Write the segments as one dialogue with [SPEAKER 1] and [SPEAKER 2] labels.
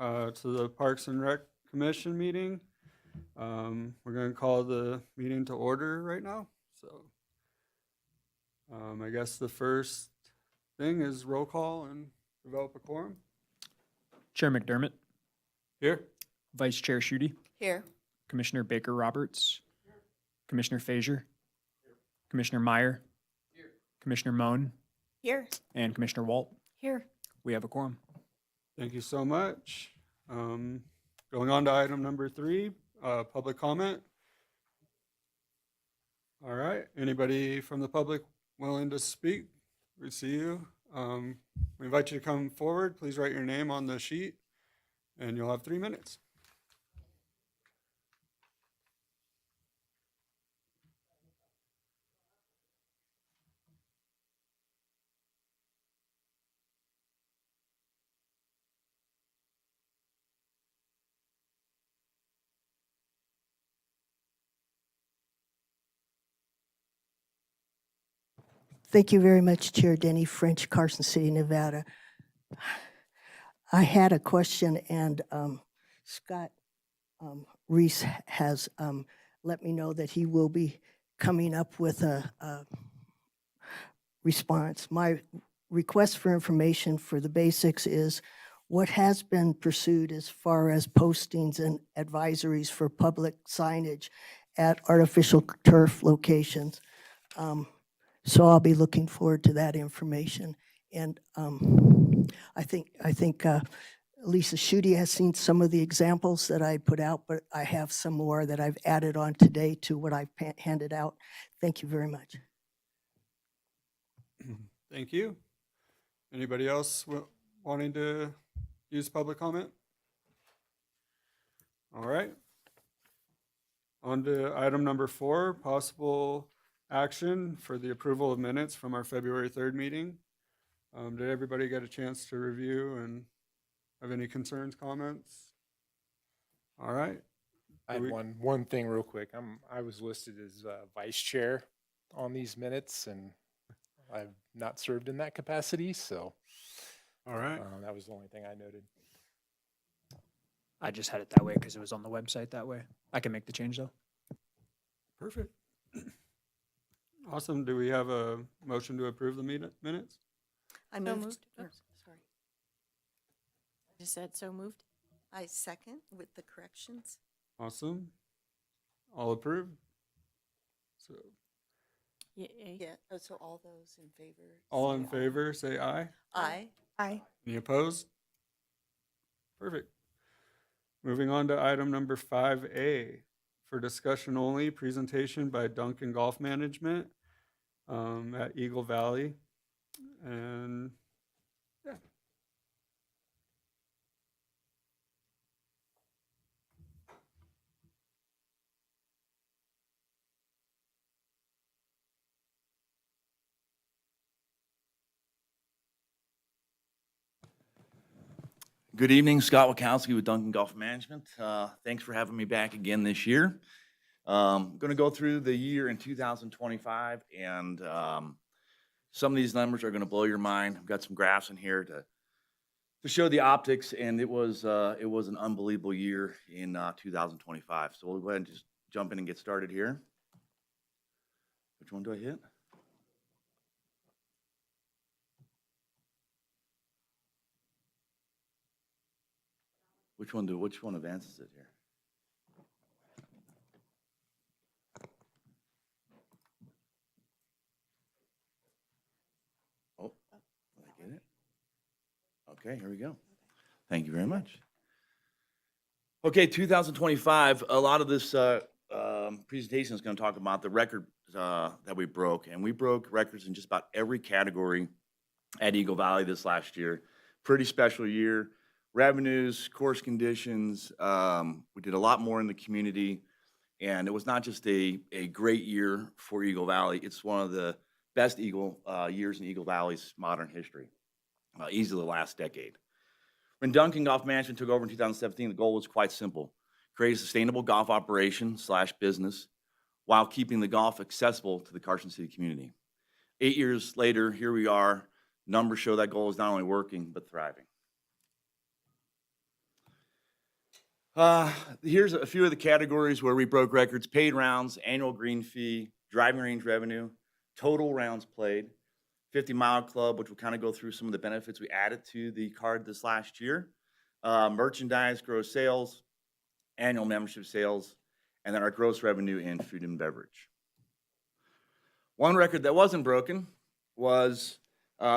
[SPEAKER 1] to the Parks and Rec Commission meeting. We're going to call the meeting to order right now. So I guess the first thing is roll call and develop a quorum.
[SPEAKER 2] Chair McDermott,
[SPEAKER 1] Here.
[SPEAKER 2] Vice Chair Schutte,
[SPEAKER 3] Here.
[SPEAKER 2] Commissioner Baker Roberts, Commissioner Frazier, Commissioner Meyer, Commissioner Moan,
[SPEAKER 3] Here.
[SPEAKER 2] and Commissioner Walt.
[SPEAKER 3] Here.
[SPEAKER 2] We have a quorum.
[SPEAKER 1] Thank you so much. Going on to item number 3, public comment. All right, anybody from the public willing to speak? We see you. We invite you to come forward. Please write your name on the sheet and you'll have 3 minutes.
[SPEAKER 4] Thank you very much, Chair Denny French, Carson City, Nevada. I had a question, and Scott Reese has let me know that he will be coming up with a response. My request for information for the basics is what has been pursued as far as postings and advisories for public signage at artificial turf locations. So I'll be looking forward to that information. And I think Lisa Schutte has seen some of the examples that I put out, but I have some more that I've added on today to what I've handed out. Thank you very much.
[SPEAKER 1] Thank you. Anybody else wanting to use public comment? All right. On to item number 4, possible action for the approval of minutes from our February 3rd meeting. Did everybody get a chance to review and have any concerns, comments? All right.
[SPEAKER 5] I had one thing real quick. I was listed as vice chair on these minutes, and I've not served in that capacity, so
[SPEAKER 1] All right.
[SPEAKER 5] that was the only thing I noted.
[SPEAKER 2] I just had it that way because it was on the website that way. I can make the change though.
[SPEAKER 1] Perfect. Awesome. Do we have a motion to approve the minutes?
[SPEAKER 3] I
[SPEAKER 6] So
[SPEAKER 3] moved.
[SPEAKER 6] moved.
[SPEAKER 3] Oh, sorry.
[SPEAKER 6] I just said so moved.
[SPEAKER 3] I second with the corrections.
[SPEAKER 1] Awesome. All approved? So
[SPEAKER 6] Yay.
[SPEAKER 3] Yeah, oh, so all those in favor?
[SPEAKER 1] all
[SPEAKER 3] say
[SPEAKER 1] in favor, say aye.
[SPEAKER 3] Aye.
[SPEAKER 6] Aye.
[SPEAKER 1] Any opposed? Perfect. Moving on to item number 5A, for discussion only, presentation by Duncan Golf Management at Eagle Valley. And yeah.
[SPEAKER 7] Good evening, Scott Wachowski with Duncan Golf Management. Thanks for having me back again this year. I'm going to go through the year in 2025, and some of these numbers are going to blow your mind. I've got some graphs in here to show the optics, and it was an unbelievable year in 2025. So we'll go ahead and just jump in and get started here. Which one do I hit? Which one advances it here? Oh, did I get it? Okay, here we go. Thank you very much. Okay, 2025, a lot of this presentation is going to talk about the record that we broke, and we broke records in just about every category at Eagle Valley this last year. Pretty special year. Revenues, course conditions, we did a lot more in the community, and it was not just a great year for Eagle Valley, it's one of the best years in Eagle Valley's modern history, easily the last decade. When Duncan Golf Management took over in 2017, the goal was quite simple: create a sustainable golf operation / business while keeping the golf accessible to the Carson City community. 8 years later, here we are. Numbers show that goal is not only working, but thriving. Here's a few of the categories where we broke records: paid rounds, annual green fee, driving range revenue, total rounds played, 50-mile club, which will kind of go through some of the benefits we added to the card this last year, merchandise, gross sales, annual membership sales, and then our gross revenue in food and beverage. One record that wasn't broken was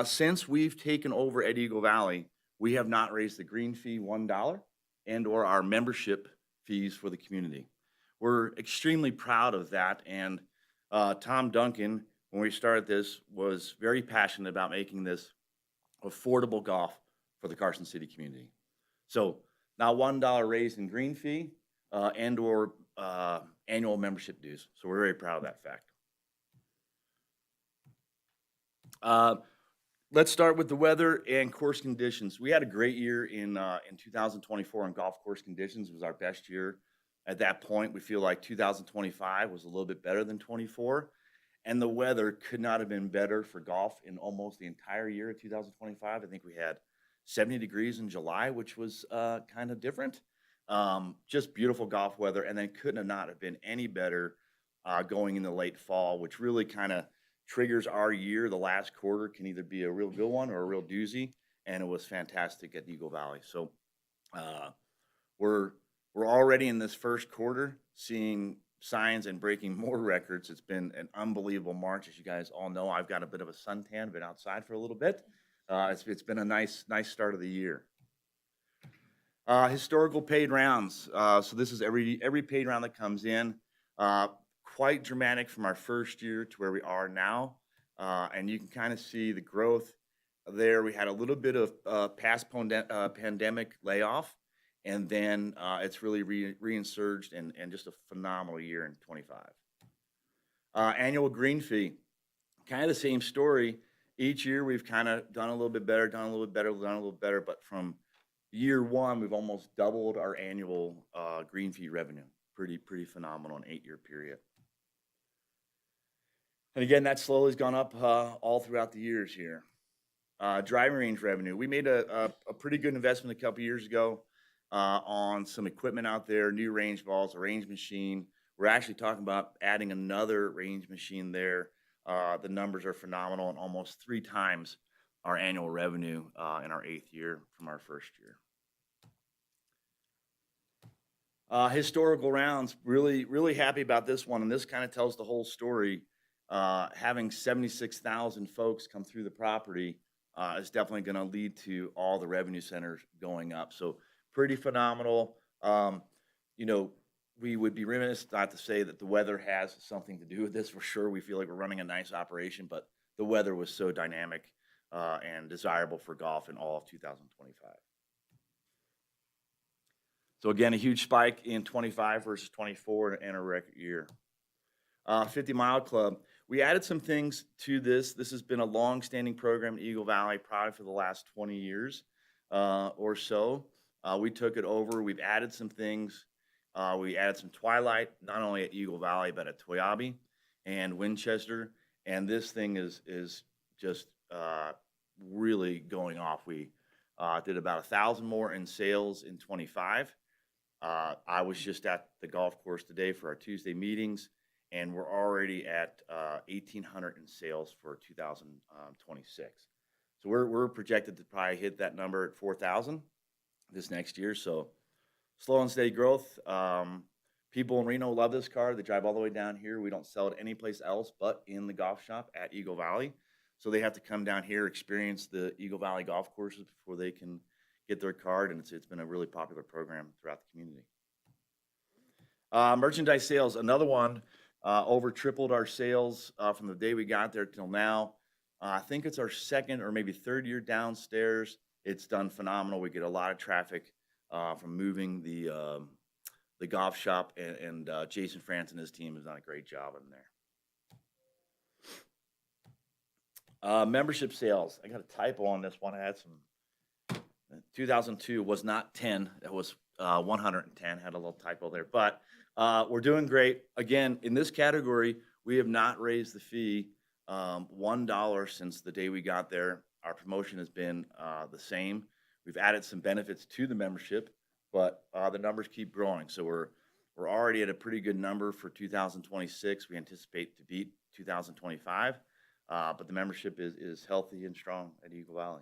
[SPEAKER 7] since we've taken over at Eagle Valley, we have not raised the green fee $1 and or our membership fees for the community. We're extremely proud of that, and Tom Duncan, when we started this, was very passionate about making this affordable golf for the Carson City community. So not $1 raised in green fee and or annual membership dues. So we're very proud of that fact. Let's start with the weather and course conditions. We had a great year in 2024 on golf course conditions. It was our best year. At that point, we feel like 2025 was a little bit better than 24. And the weather could not have been better for golf in almost the entire year of 2025. I think we had 70 degrees in July, which was kind of different. Just beautiful golf weather, and then couldn't have not have been any better going in the late fall, which really kind of triggers our year. The last quarter can either be a real good one or a real doozy, and it was fantastic at Eagle Valley. So we're already in this first quarter seeing signs and breaking more records. It's been an unbelievable March. As you guys all know, I've got a bit of a suntan, been outside for a little bit. It's been a nice start of the year. Historical paid rounds. So this is every paid round that comes in. Quite dramatic from our first year to where we are now. And you can kind of see the growth there. We had a little bit of past pandemic layoff, and then it's really reinsurged and just a phenomenal year in 25. Annual green fee, kind of the same story. Each year we've kind of done a little bit better, done a little bit better, done a little better, but from year one, we've almost doubled our annual green fee revenue. Pretty phenomenal in an 8-year period. And again, that slowly has gone up all throughout the years here. Driving range revenue. We made a pretty good investment a couple years ago on some equipment out there, new range balls, a range machine. We're actually talking about adding another range machine there. The numbers are phenomenal, and almost 3 times our annual revenue in our 8th year from our first year. Historical rounds, really happy about this one, and this kind of tells the whole story. Having 76,000 folks come through the property is definitely going to lead to all the revenue centers going up. So pretty phenomenal. You know, we would be remiss not to say that the weather has something to do with this for sure. We feel like we're running a nice operation, but the weather was so dynamic and desirable for golf in all of 2025. So again, a huge spike in 25 versus 24 and a record year. 50-mile club. We added some things to this. This has been a long-standing program in Eagle Valley, probably for the last 20 years or so. We took it over. We've added some things. We added some twilight, not only at Eagle Valley, but at Toyabe and Winchester. And this thing is just really going off. We did about 1,000 more in sales in 25. I was just at the golf course today for our Tuesday meetings, and we're already at 1,800 in sales for 2026. So we're projected to probably hit that number at 4,000 this next year. So slow and steady growth. People in Reno love this car. They drive all the way down here. We don't sell it anyplace else but in the golf shop at Eagle Valley. So they have to come down here, experience the Eagle Valley golf courses before they can get their card, and it's been a really popular program throughout the community. Merchandise sales, another one, over tripled our sales from the day we got there till now. I think it's our 2nd or maybe 3rd year downstairs. It's done phenomenal. We get a lot of traffic from moving the golf shop, and Jason France and his team has done a great job in there. Membership sales. I got a typo on this one. I had some. 2002 was not 10. That was 110. Had a little typo there, but we're doing great. Again, in this category, we have not raised the fee $1 since the day we got there. Our promotion has been the same. We've added some benefits to the membership, but the numbers keep growing. So we're already at a pretty good number for 2026. We anticipate to beat 2025, but the membership is healthy and strong at Eagle Valley.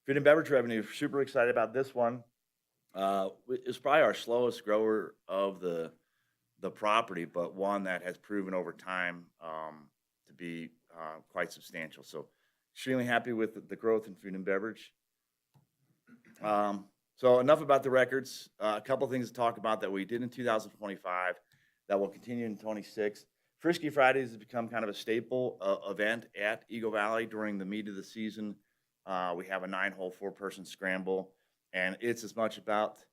[SPEAKER 7] Food and beverage revenue, super excited about this one. It's probably our slowest grower of the property, but one that has proven over time to be quite substantial. So extremely happy with the growth in food and beverage. So enough about the records. A couple things to talk about that we did in 2025 that will continue in 26. Frisky Fridays has become kind of a staple event at Eagle Valley during the meat of the season. We have a 9-hole, 4-person scramble, and it's as much about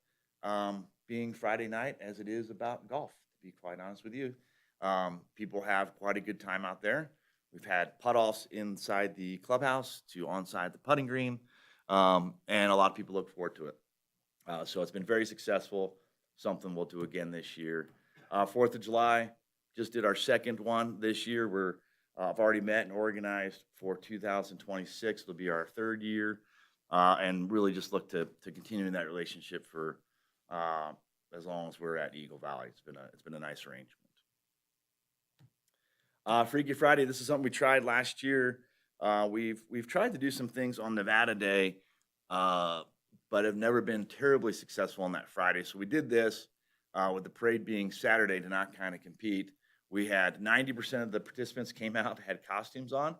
[SPEAKER 7] being Friday night as it is about golf, to be quite honest with you. People have quite a good time out there. We've had putt-offs inside the clubhouse to onside the putting green, and a lot of people look forward to it. So it's been very successful, something we'll do again this year. 4th of July, just did our second one this year. I've already met and organized for 2026. It'll be our 3rd year, and really just look to continue in that relationship for as long as we're at Eagle Valley. It's been a nice arrangement. Freaky Friday, this is something we tried last year. We've tried to do some things on Nevada Day, but have never been terribly successful on that Friday. So we did this with the parade being Saturday to not kind of compete. We had 90% of the participants came out, had costumes on.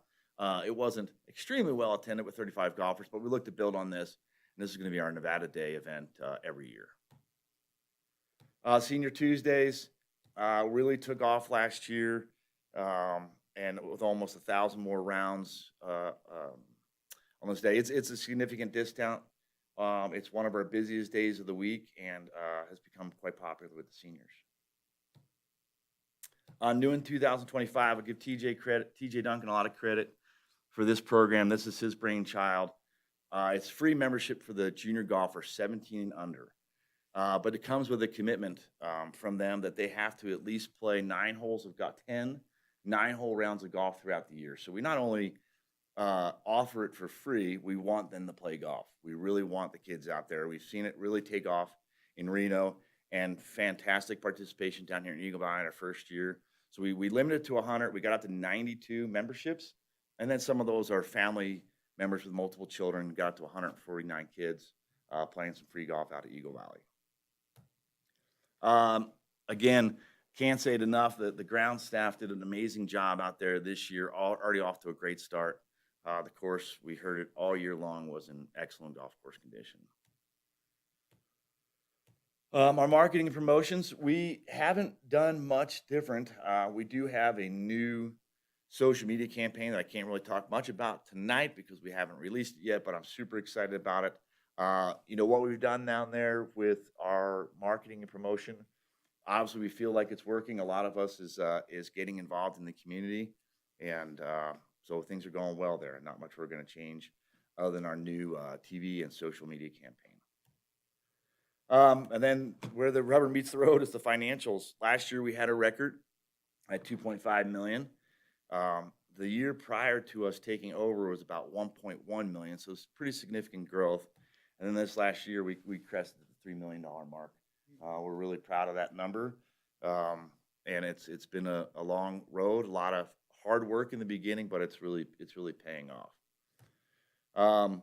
[SPEAKER 7] It wasn't extremely well attended with 35 golfers, but we looked to build on this. And this is going to be our Nevada Day event every year. Senior Tuesdays really took off last year, and with almost 1,000 more rounds on this day. It's a significant discount. It's one of our busiest days of the week and has become quite popular with the seniors. New in 2025, I'll give TJ Duncan a lot of credit for this program. This is his brainchild. It's free membership for the junior golfers 17 and under. But it comes with a commitment from them that they have to at least play 9 holes. We've got 10 9-hole rounds of golf throughout the year. So we not only offer it for free, we want them to play golf. We really want the kids out there. We've seen it really take off in Reno, and fantastic participation down here in Eagle Valley in our first year. So we limited it to 100. We got up to 92 memberships, and then some of those are family members with multiple children. Got up to 149 kids playing some free golf out of Eagle Valley. Again, can't say it enough that the ground staff did an amazing job out there this year, already off to a great start. The course, we heard it all year long, was in excellent golf course condition. Our marketing and promotions, we haven't done much different. We do have a new social media campaign that I can't really talk much about tonight because we haven't released it yet, but I'm super excited about it. What we've done down there with our marketing and promotion, obviously we feel like it's working. A lot of us is getting involved in the community, and so things are going well there. Not much we're going to change other than our new TV and social media campaign. And then where the rubber meets the road is the financials. Last year we had a record at $2.5 million. The year prior to us taking over was about $1.1 million, so it's pretty significant growth. And then this last year we crested the $3 million mark. We're really proud of that number, and it's been a long road, a lot of hard work in the beginning, but it's really paying off.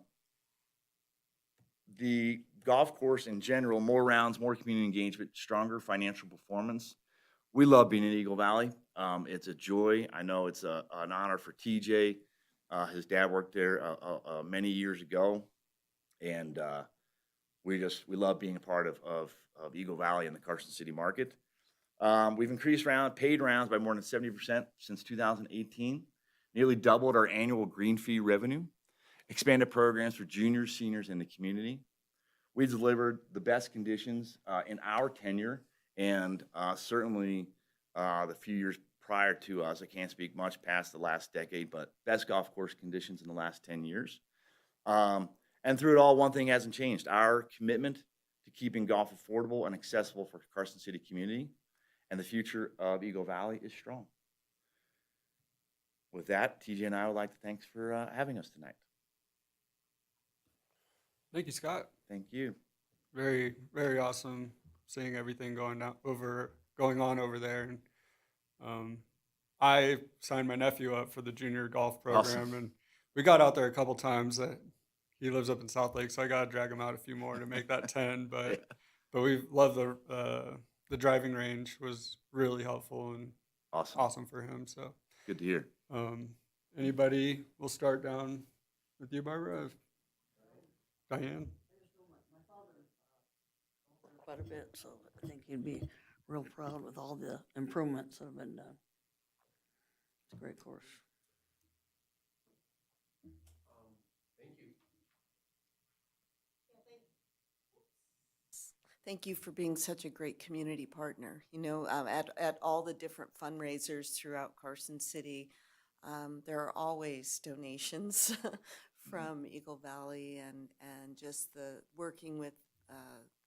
[SPEAKER 7] The golf course in general, more rounds, more community engagement, stronger financial performance. We love being in Eagle Valley. It's a joy. I know it's an honor for TJ. His dad worked there many years ago, and we love being a part of Eagle Valley and the Carson City market. We've increased paid rounds by more than 70% since 2018, nearly doubled our annual green fee revenue, expanded programs for juniors, seniors, and the community. We delivered the best conditions in our tenure, and certainly the few years prior to us. I can't speak much past the last decade, but best golf course conditions in the last 10 years. And through it all, one thing hasn't changed. Our commitment to keeping golf affordable and accessible for Carson City community and the future of Eagle Valley is strong. With that, TJ and I would like to thanks for having us tonight.
[SPEAKER 1] Thank you, Scott.
[SPEAKER 7] Thank you.
[SPEAKER 1] very, very awesome seeing everything going on over there. And I signed my nephew up for the junior golf
[SPEAKER 7] Awesome.
[SPEAKER 1] program, and we got out there a couple times. He lives up in South Lake, so I got to drag him out a few more to make that 10. But we love the driving range was really helpful and
[SPEAKER 7] Awesome.
[SPEAKER 1] awesome for him. So
[SPEAKER 7] Good to hear.
[SPEAKER 1] anybody, we'll start down with you, Barbara. Diane.
[SPEAKER 8] Quite a bit, so I think he'd be real proud with all the improvements that have been done. It's a great course.
[SPEAKER 3] Thank you for being such a great community partner. You know, at all the different fundraisers throughout Carson City, there are always donations from Eagle Valley and just the working with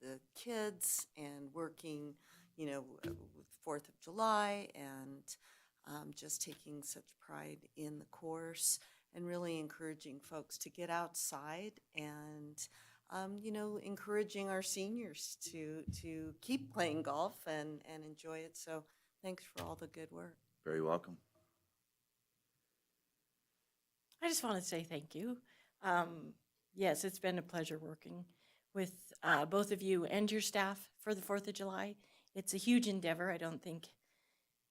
[SPEAKER 3] the kids and working, you know, with 4th of July and just taking such pride in the course and really encouraging folks to get outside and you know, encouraging our seniors to keep playing golf and enjoy it. So thanks for all the good work.
[SPEAKER 7] Very welcome.
[SPEAKER 6] I just want to say thank you. Yes, it's been a pleasure working with both of you and your staff for the 4th of July. It's a huge endeavor. I don't think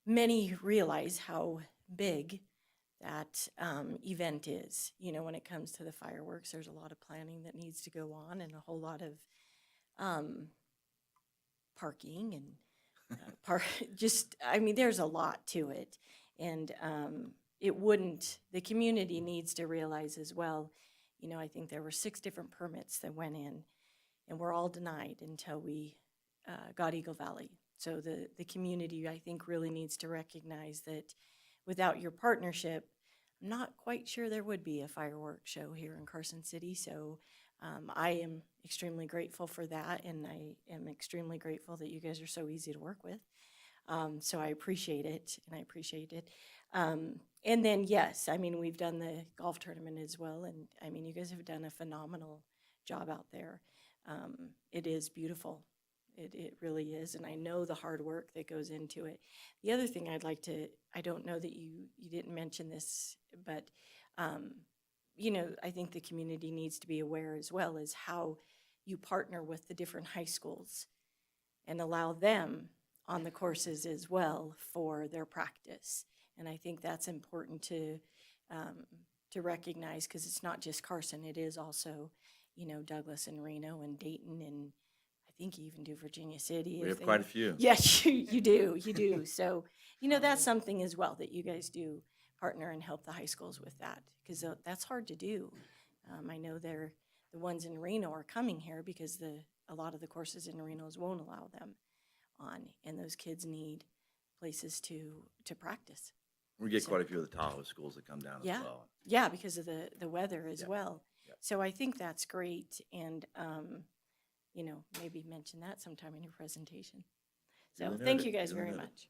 [SPEAKER 6] many realize how big that event is. You know, when it comes to the fireworks, there's a lot of planning that needs to go on and a whole lot of parking and I mean, there's a lot to it. And the community needs to realize as well, you know, I think there were 6 different permits that went in and were all denied until we got Eagle Valley. So the community, I think, really needs to recognize that without your partnership, I'm not quite sure there would be a fireworks show here in Carson City. So I am extremely grateful for that, and I am extremely grateful that you guys are so easy to work with. So I appreciate it, and I appreciate it. And then, yes, I mean, we've done the golf tournament as well, and I mean, you guys have done a phenomenal job out there. It is beautiful. It really is, and I know the hard work that goes into it. The other thing I don't know that you didn't mention this, but, you know, I think the community needs to be aware as well as how you partner with the different high schools and allow them on the courses as well for their practice. And I think that's important to recognize, because it's not just Carson, it is also, you know, Douglas and Reno and Dayton, and I think you even do Virginia City.
[SPEAKER 7] We have quite a few.
[SPEAKER 6] Yes, you do. So, you know, that's something as well that you guys do partner and help the high schools with that, because that's hard to do. I know the ones in Reno are coming here because a lot of the courses in Reno's won't allow them on, and those kids need places to practice.
[SPEAKER 7] We get
[SPEAKER 6] So-
[SPEAKER 7] quite a few of the Tahoe schools that come down as
[SPEAKER 6] Yeah.
[SPEAKER 7] well.
[SPEAKER 6] Yeah, because of the weather as
[SPEAKER 7] Yep.
[SPEAKER 6] well.
[SPEAKER 7] Yep.
[SPEAKER 6] So I think that's great, and you know, maybe mention that sometime in your presentation. So
[SPEAKER 7] Duly
[SPEAKER 6] thank
[SPEAKER 7] noted,
[SPEAKER 6] you guys
[SPEAKER 7] duly
[SPEAKER 6] very
[SPEAKER 7] noted.
[SPEAKER 6] much.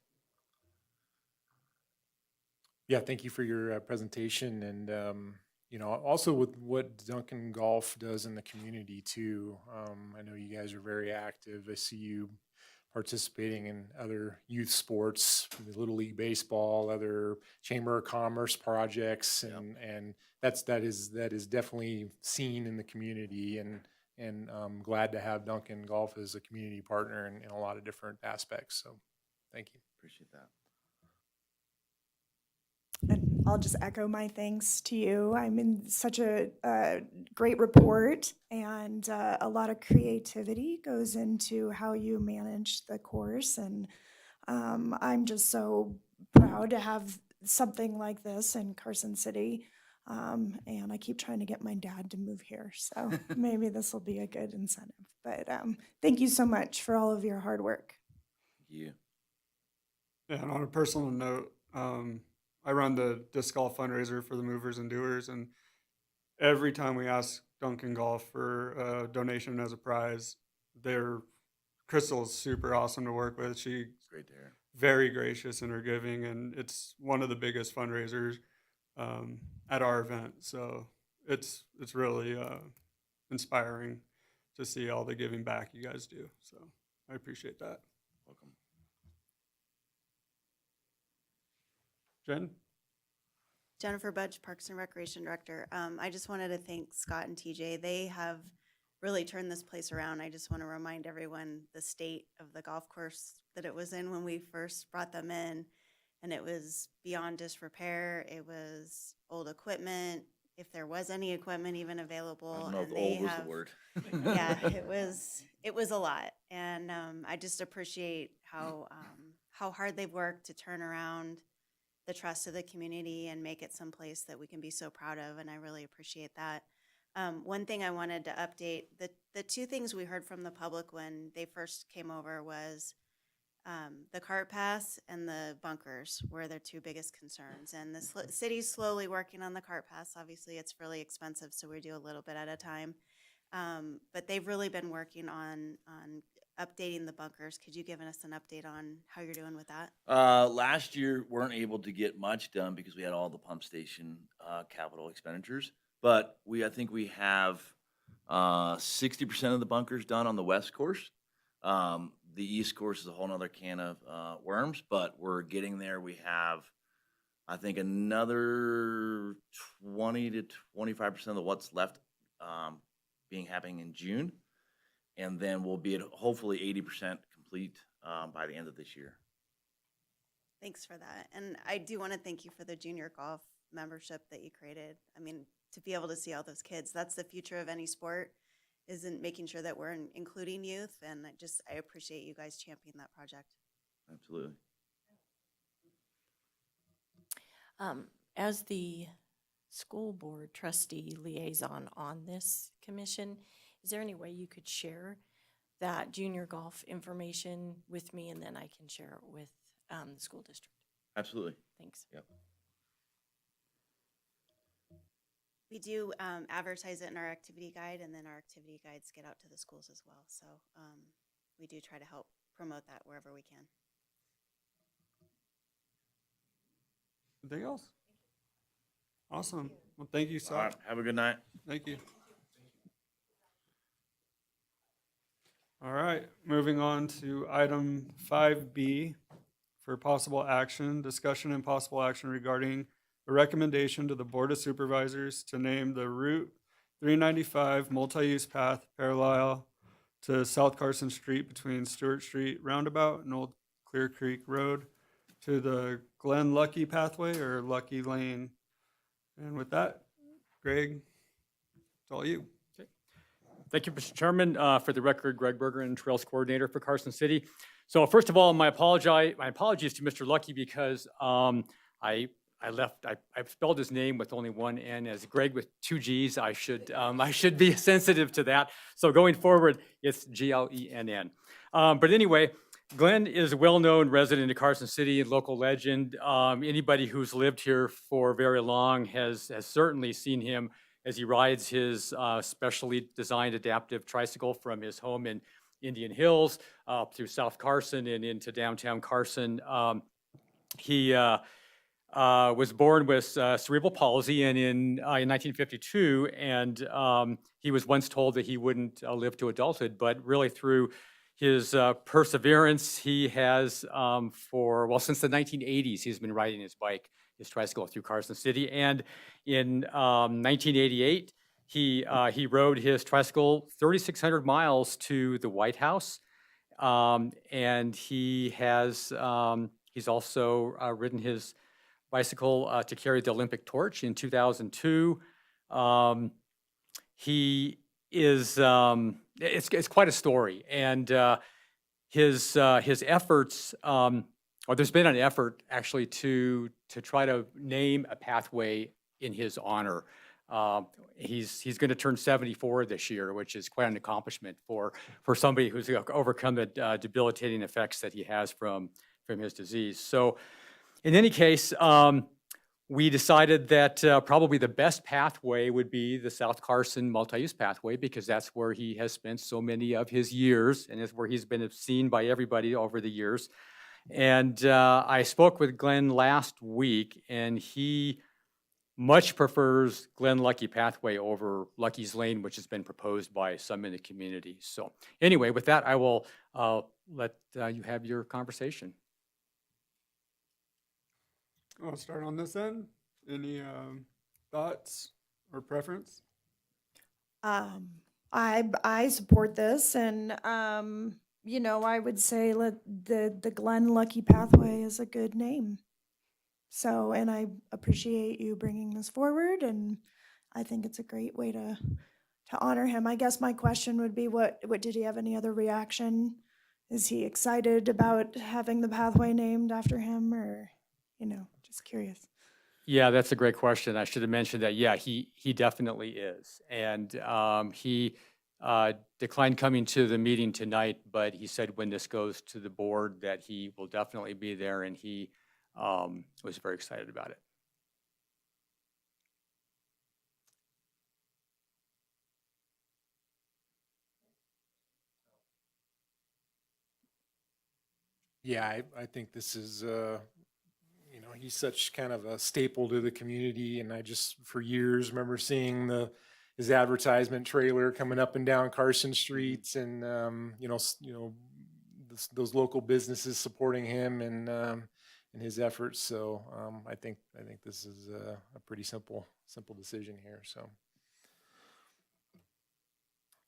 [SPEAKER 5] Yeah, thank you for your presentation, and you know, also with what Duncan Golf does in the community too. I know you guys are very active. I see you participating in other youth sports, Little League Baseball, other Chamber of Commerce projects, and that is definitely seen in the community, and I'm glad to have Duncan Golf as a community partner in a lot of different aspects. So, thank you.
[SPEAKER 7] Appreciate that.
[SPEAKER 9] And I'll just echo my thanks to you. I'm in such a great report, and a lot of creativity goes into how you manage the course. And I'm just so proud to have something like this in Carson City. And I keep trying to get my dad to move here, so maybe this will be a good incentive. But thank you so much for all of your hard work.
[SPEAKER 7] Thank you.
[SPEAKER 1] Yeah, and on a personal note, I run the disc golf fundraiser for the movers and doers, and every time we ask Duncan Golf for a donation as a prize, Crystal is super awesome to work with. She's
[SPEAKER 7] It's great to hear.
[SPEAKER 1] very gracious in her giving, and it's one of the biggest fundraisers at our event. So it's really inspiring to see all the giving back you guys do. So I appreciate that.
[SPEAKER 7] Welcome.
[SPEAKER 1] Jen?
[SPEAKER 10] Jennifer Budge, Parks and Recreation Director. I just wanted to thank Scott and TJ. They have really turned this place around. I just want to remind everyone the state of the golf course that it was in when we first brought them in. And it was beyond disrepair. It was old equipment, if there was any equipment even available.
[SPEAKER 7] I don't know if
[SPEAKER 10] and they
[SPEAKER 7] old was the
[SPEAKER 10] have-
[SPEAKER 7] word.
[SPEAKER 10] yeah, it was a lot, and I just appreciate how hard they've worked to turn around the trust of the community and make it someplace that we can be so proud of, and I really appreciate that. One thing I wanted to update, the two things we heard from the public when they first came over was the cart pass and the bunkers were their two biggest concerns. And the city's slowly working on the cart pass. Obviously, it's really expensive, so we do a little bit at a time. But they've really been working on updating the bunkers. Could you give us an update on how you're doing with that?
[SPEAKER 7] Last year, weren't able to get much done because we had all the pump station capital expenditures. But I think we have 60% of the bunkers done on the west course. The East course is a whole nother can of worms, but we're getting there. We have, I think, another 20 to 25% of what's left happening in June. And then we'll be at hopefully 80% complete by the end of this year.
[SPEAKER 10] Thanks for that. And I do want to thank you for the junior golf membership that you created. I mean, to be able to see all those kids, that's the future of any sport, isn't making sure that we're including youth. And I appreciate you guys championing that project.
[SPEAKER 7] Absolutely.
[SPEAKER 6] As the school board trustee liaison on this commission, is there any way you could share that junior golf information with me, and then I can share it with the school district?
[SPEAKER 7] Absolutely.
[SPEAKER 6] Thanks.
[SPEAKER 7] Yep.
[SPEAKER 10] We do advertise it in our activity guide, and then our activity guides get out to the schools as well. So we do try to help promote that wherever we can.
[SPEAKER 1] Anything else? Awesome. Well, thank you,
[SPEAKER 7] All right.
[SPEAKER 1] Scott.
[SPEAKER 7] Have a good night.
[SPEAKER 1] Thank you. All right, moving on to item 5B for possible action, discussion and possible action regarding a recommendation to the Board of Supervisors to name the Route 395 multi-use path parallel to South Carson Street between Stewart Street Roundabout and Old Clear Creek Road to the Glen Lucky Pathway or Lucky Lane. And with that, Greg, it's all you.
[SPEAKER 11] Thank you, Mr. Chairman. For the record, Greg Berger, and Trails Coordinator for Carson City. So first of all, my apologies to Mr. Lucky because I spelled his name with only one N as Greg with two G's. I should be sensitive to that. So going forward, it's Glenn. But anyway, Glenn is a well-known resident of Carson City and local legend. Anybody who's lived here for very long has certainly seen him as he rides his specially designed adaptive tricycle from his home in Indian Hills through South Carson and into downtown Carson. He was born with cerebral palsy and in 1952, and he was once told that he wouldn't live to adulthood, but really through his perseverance, he has since the 1980s, he's been riding his tricycle through Carson City. And in 1988, he rode his tricycle 3,600 miles to the White House. And he's also ridden his bicycle to carry the Olympic torch in 2002. He is, it's quite a story. And his efforts, or there's been an effort actually to try to name a pathway in his honor. He's going to turn 74 this year, which is quite an accomplishment for somebody who's overcome the debilitating effects that he has from his disease. So in any case, we decided that probably the best pathway would be the South Carson multi-use pathway because that's where he has spent so many of his years and it's where he's been seen by everybody over the years. And I spoke with Glenn last week, and he much prefers Glen Lucky Pathway over Lucky's Lane, which has been proposed by some in the community. So anyway, with that, I will let you have your conversation.
[SPEAKER 1] I'll start on this end. Any thoughts or preference?
[SPEAKER 9] I support this, and you know, I would say let the Glen Lucky Pathway is a good name. So, and I appreciate you bringing this forward, and I think it's a great way to honor him. I guess my question would be, what did he have any other reaction? Is he excited about having the pathway named after him, or, you know, just curious.
[SPEAKER 11] Yeah, that's a great question. I should have mentioned that. Yeah, he definitely is. And he declined coming to the meeting tonight, but he said when this goes to the board that he will definitely be there, and he was very excited about it.
[SPEAKER 5] Yeah, I think this is, you know, he's such kind of a staple to the community, and I just, for years, remember seeing his advertisement trailer coming up and down Carson streets, and, those local businesses supporting him and his efforts. So I think this is a pretty simple decision here, so.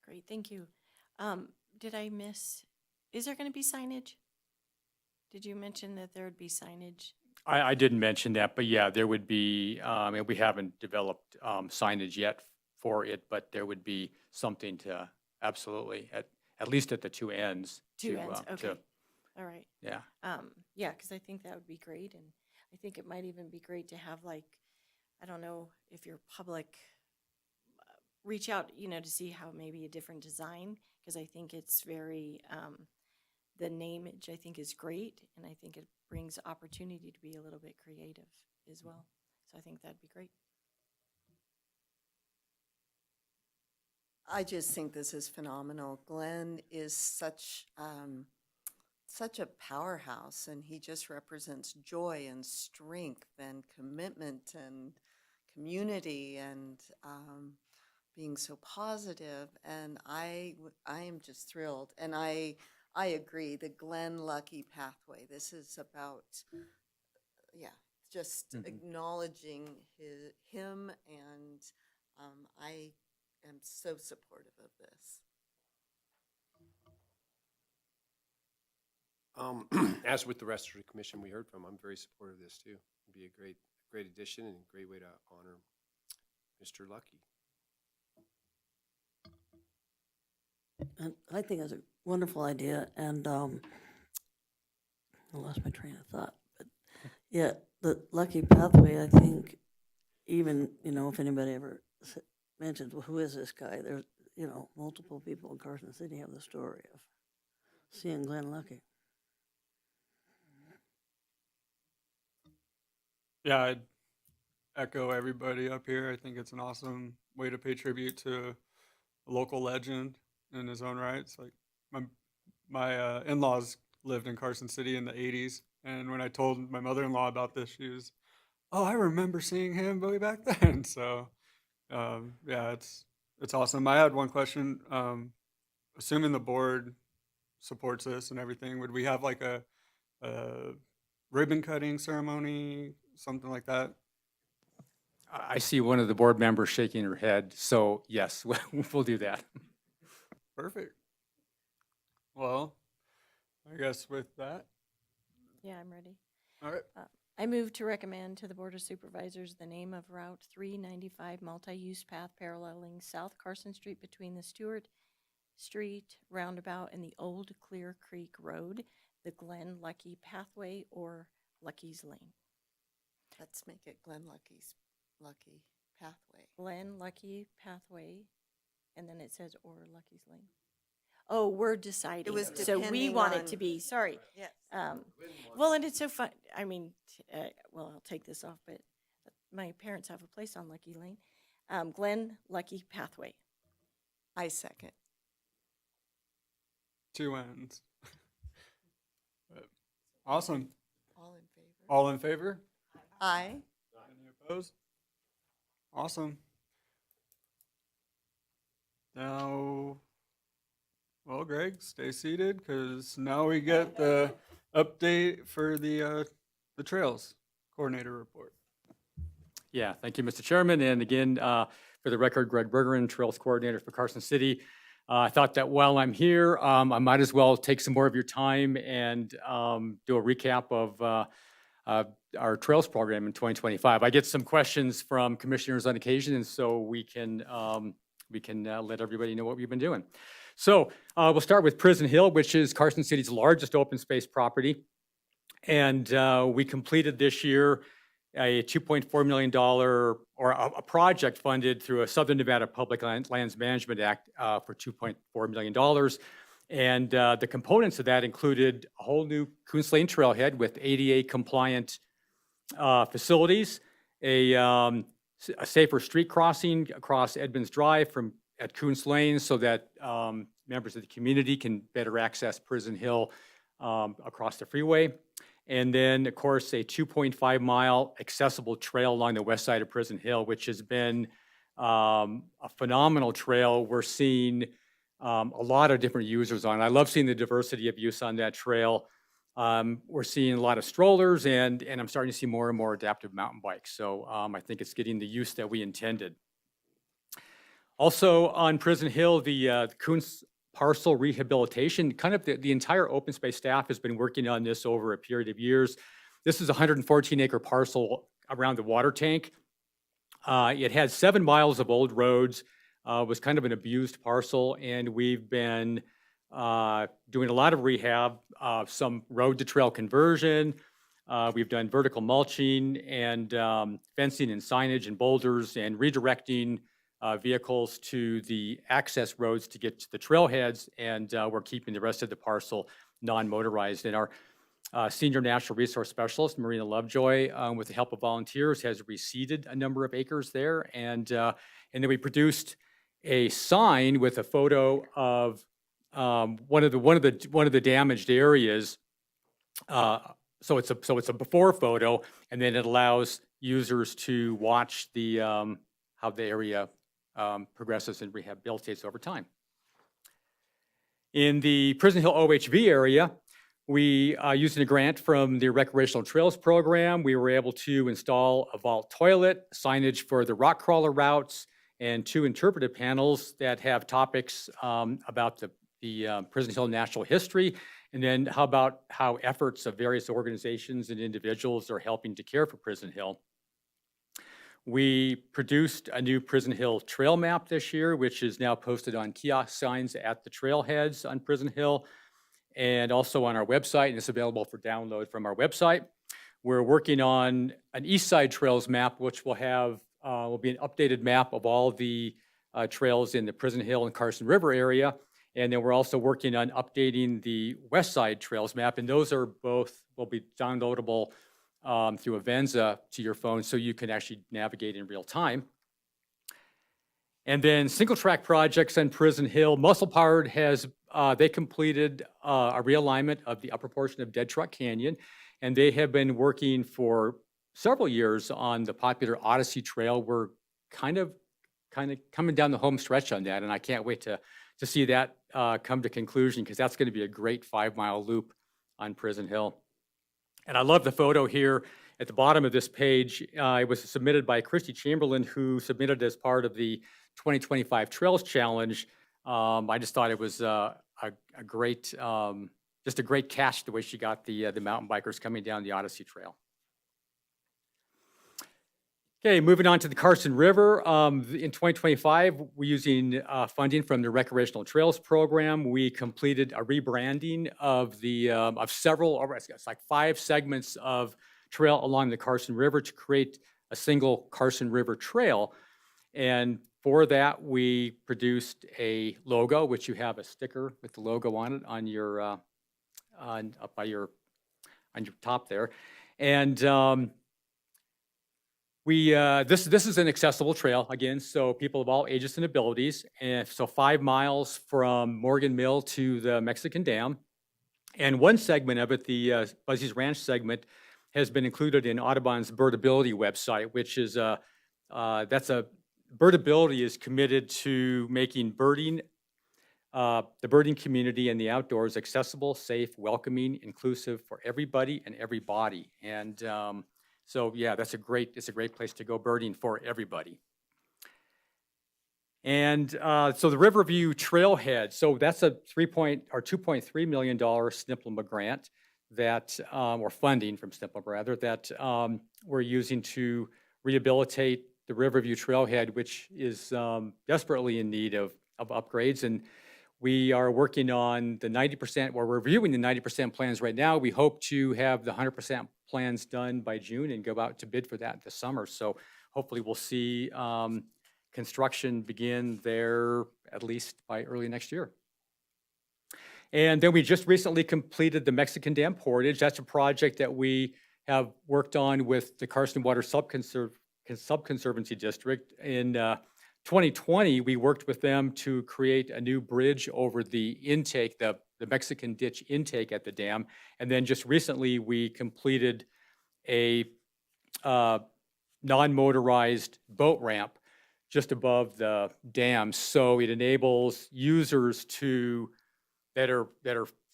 [SPEAKER 6] Great, thank you. Did I miss, is there going to be signage? Did you mention that there would be signage?
[SPEAKER 11] I didn't mention that, but yeah, there would be, and we haven't developed signage yet for it, but there would be something to absolutely, at least at the two ends.
[SPEAKER 6] Two
[SPEAKER 11] to,
[SPEAKER 6] ends,
[SPEAKER 11] to-
[SPEAKER 6] okay. All right.
[SPEAKER 11] Yeah.
[SPEAKER 6] Yeah, because I think that would be great, and I think it might even be great to have, like, I don't know if your public reach out, you know, to see how maybe a different design, because I think it's very, the nameage I think is great, and I think it brings opportunity to be a little bit creative as well. So I think that'd be great.
[SPEAKER 3] I just think this is phenomenal. Glenn is such a powerhouse, and he just represents joy and strength and commitment and community and being so positive. And I am just thrilled. And I agree. The Glenn Lucky Pathway. This is about, yeah, just acknowledging him, and I am so supportive of this.
[SPEAKER 12] As with the rest of the commission we heard from, I'm very supportive of this too. It'd be a great addition and a great way to honor Mr. Lucky.
[SPEAKER 8] And I think it's a wonderful idea, and I lost my train of thought. But yeah, the Lucky Pathway, I think, even, you know, if anybody ever mentions, well, who is this guy? There's, you know, multiple people in Carson City have the story of seeing Glenn Lucky.
[SPEAKER 1] Yeah, I'd echo everybody up here. I think it's an awesome way to pay tribute to a local legend in his own right. It's like my in-laws lived in Carson City in the 80s, and when I told my mother-in-law about this, she was, "Oh, I remember seeing him way back then." So, yeah, it's awesome. I had one question. Assuming the board supports this and everything, would we have like a ribbon cutting ceremony, something like that?
[SPEAKER 11] I see one of the board members shaking her head. So yes, we'll do that.
[SPEAKER 1] Perfect. Well, I guess with that,
[SPEAKER 6] Yeah, I'm ready.
[SPEAKER 1] all right.
[SPEAKER 6] I move to recommend to the Board of Supervisors the name of Route 395 multi-use path paralleling South Carson Street between the Stewart Street Roundabout and the Old Clear Creek Road, the Glen Lucky Pathway, or Lucky's Lane.
[SPEAKER 3] Let's make it Glenn Lucky's Lucky Pathway.
[SPEAKER 6] Glen Lucky Pathway, and then it says or Lucky's Lane. Oh, we're deciding.
[SPEAKER 3] was
[SPEAKER 6] So we
[SPEAKER 3] depending
[SPEAKER 6] want it
[SPEAKER 3] on-
[SPEAKER 6] to be, sorry.
[SPEAKER 3] Yes.
[SPEAKER 6] Well, and it's so fun. I mean, well, I'll take this off, but my parents have a place on Lucky Lane. Glen Lucky Pathway.
[SPEAKER 3] I second.
[SPEAKER 1] Two ends. But awesome.
[SPEAKER 3] All in favor?
[SPEAKER 1] All in favor?
[SPEAKER 3] Aye.
[SPEAKER 1] Any opposed? Awesome. Now, well, Greg, stay seated because now we get the update for the trails coordinator report.
[SPEAKER 11] Yeah, thank you, Mr. Chairman. And again, for the record, Greg Bergeron, Trails Coordinator for Carson City. I thought that while I'm here, I might as well take some more of your time and do a recap of our Trails program in 2025. I get some questions from commissioners on occasion, and so we can let everybody know what we've been doing. So we'll start with Prison Hill, which is Carson City's largest open space property. And we completed this year a $2.4 million or a project funded through a Southern Nevada Public Lands Management Act for $2.4 million. And the components of that included a whole new Coons Lane trailhead with ADA compliant facilities, a safer street crossing across Edmonds Drive at Coons Lane so that members of the community can better access Prison Hill across the freeway. And then, of course, a 2.5-mile accessible trail along the west side of Prison Hill, which has been a phenomenal trail. We're seeing a lot of different users on it. I love seeing the diversity of use on that trail. We're seeing a lot of strollers, and I'm starting to see more and more adaptive mountain bikes. So I think it's getting the use that we intended. Also on Prison Hill, the Coons parcel rehabilitation, kind of the entire open space staff has been working on this over a period of years. This is a 114-acre parcel around the water tank. It had 7 miles of old roads, was kind of an abused parcel, and we've been doing a lot of rehab, some road to trail conversion. We've done vertical mulching and fencing and signage and boulders and redirecting vehicles to the access roads to get to the trailheads, and we're keeping the rest of the parcel non-motorized. And our senior natural resource specialist, Marina Lovejoy, with the help of volunteers, has reseeded a number of acres there, and then we produced a sign with a photo of one of the damaged areas. So it's a before photo, and then it allows users to watch the how the area progresses and rehabilitates over time. In the Prison Hill OHV area, we, using a grant from the Recreational Trails Program, we were able to install a vault toilet, signage for the rock crawler routes, and 2 interpretive panels that have topics about the Prison Hill natural history, and then how efforts of various organizations and individuals are helping to care for Prison Hill. We produced a new Prison Hill trail map this year, which is now posted on kiosk signs at the trailheads on Prison Hill and also on our website, and it's available for download from our website. We're working on an East Side Trails map, which will be an updated map of all the trails in the Prison Hill and Carson River area. And then we're also working on updating the West Side Trails map, and those are both will be downloadable through Avenza to your phone so you can actually navigate in real time. And then single track projects on Prison Hill. Muscle Powered has, they completed a realignment of the upper portion of Dead Truck Canyon, and they have been working for several years on the popular Odyssey Trail. We're kind of coming down the home stretch on that, and I can't wait to see that come to conclusion, because that's going to be a great 5-mile loop on Prison Hill. And I love the photo here at the bottom of this page. It was submitted by Christy Chamberlain, who submitted as part of the 2025 Trails Challenge. I just thought it was a great, just a great catch the way she got the mountain bikers coming down the Odyssey Trail. Okay, moving on to the Carson River. In 2025, we're using funding from the Recreational Trails Program. We completed a rebranding of several, it's like 5 segments of trail along the Carson River to create a single Carson River trail. And for that, we produced a logo, which you have a sticker with the logo on it on your up by your on your top there. And this is an accessible trail, again, so people of all ages and abilities. And so 5 miles from Morgan Mill to the Mexican Dam. And one segment of it, the Buzzy's Ranch segment, has been included in Audubon's Birdability website, which is a Birdability is committed to making birding, the birding community and the outdoors accessible, safe, welcoming, inclusive for everybody and everybody. And so, yeah, it's a great place to go birding for everybody. And so the Riverview Trailhead, so that's a $2.3 million SNPLMA grant that, or funding from SNPLMA rather, that we're using to rehabilitate the Riverview Trailhead, which is desperately in need of upgrades. And we are working on the 90%, we're reviewing the 90% plans right now. We hope to have the 100% plans done by June and go out to bid for that this summer. So hopefully we'll see construction begin there at least by early next year. And then we just recently completed the Mexican Dam Portage. That's a project that we have worked on with the Carson Water Subconservancy District. In 2020, we worked with them to create a new bridge over the intake, the Mexican ditch intake at the dam. And then just recently, we completed a non-motorized boat ramp just above the dam. So it enables users that are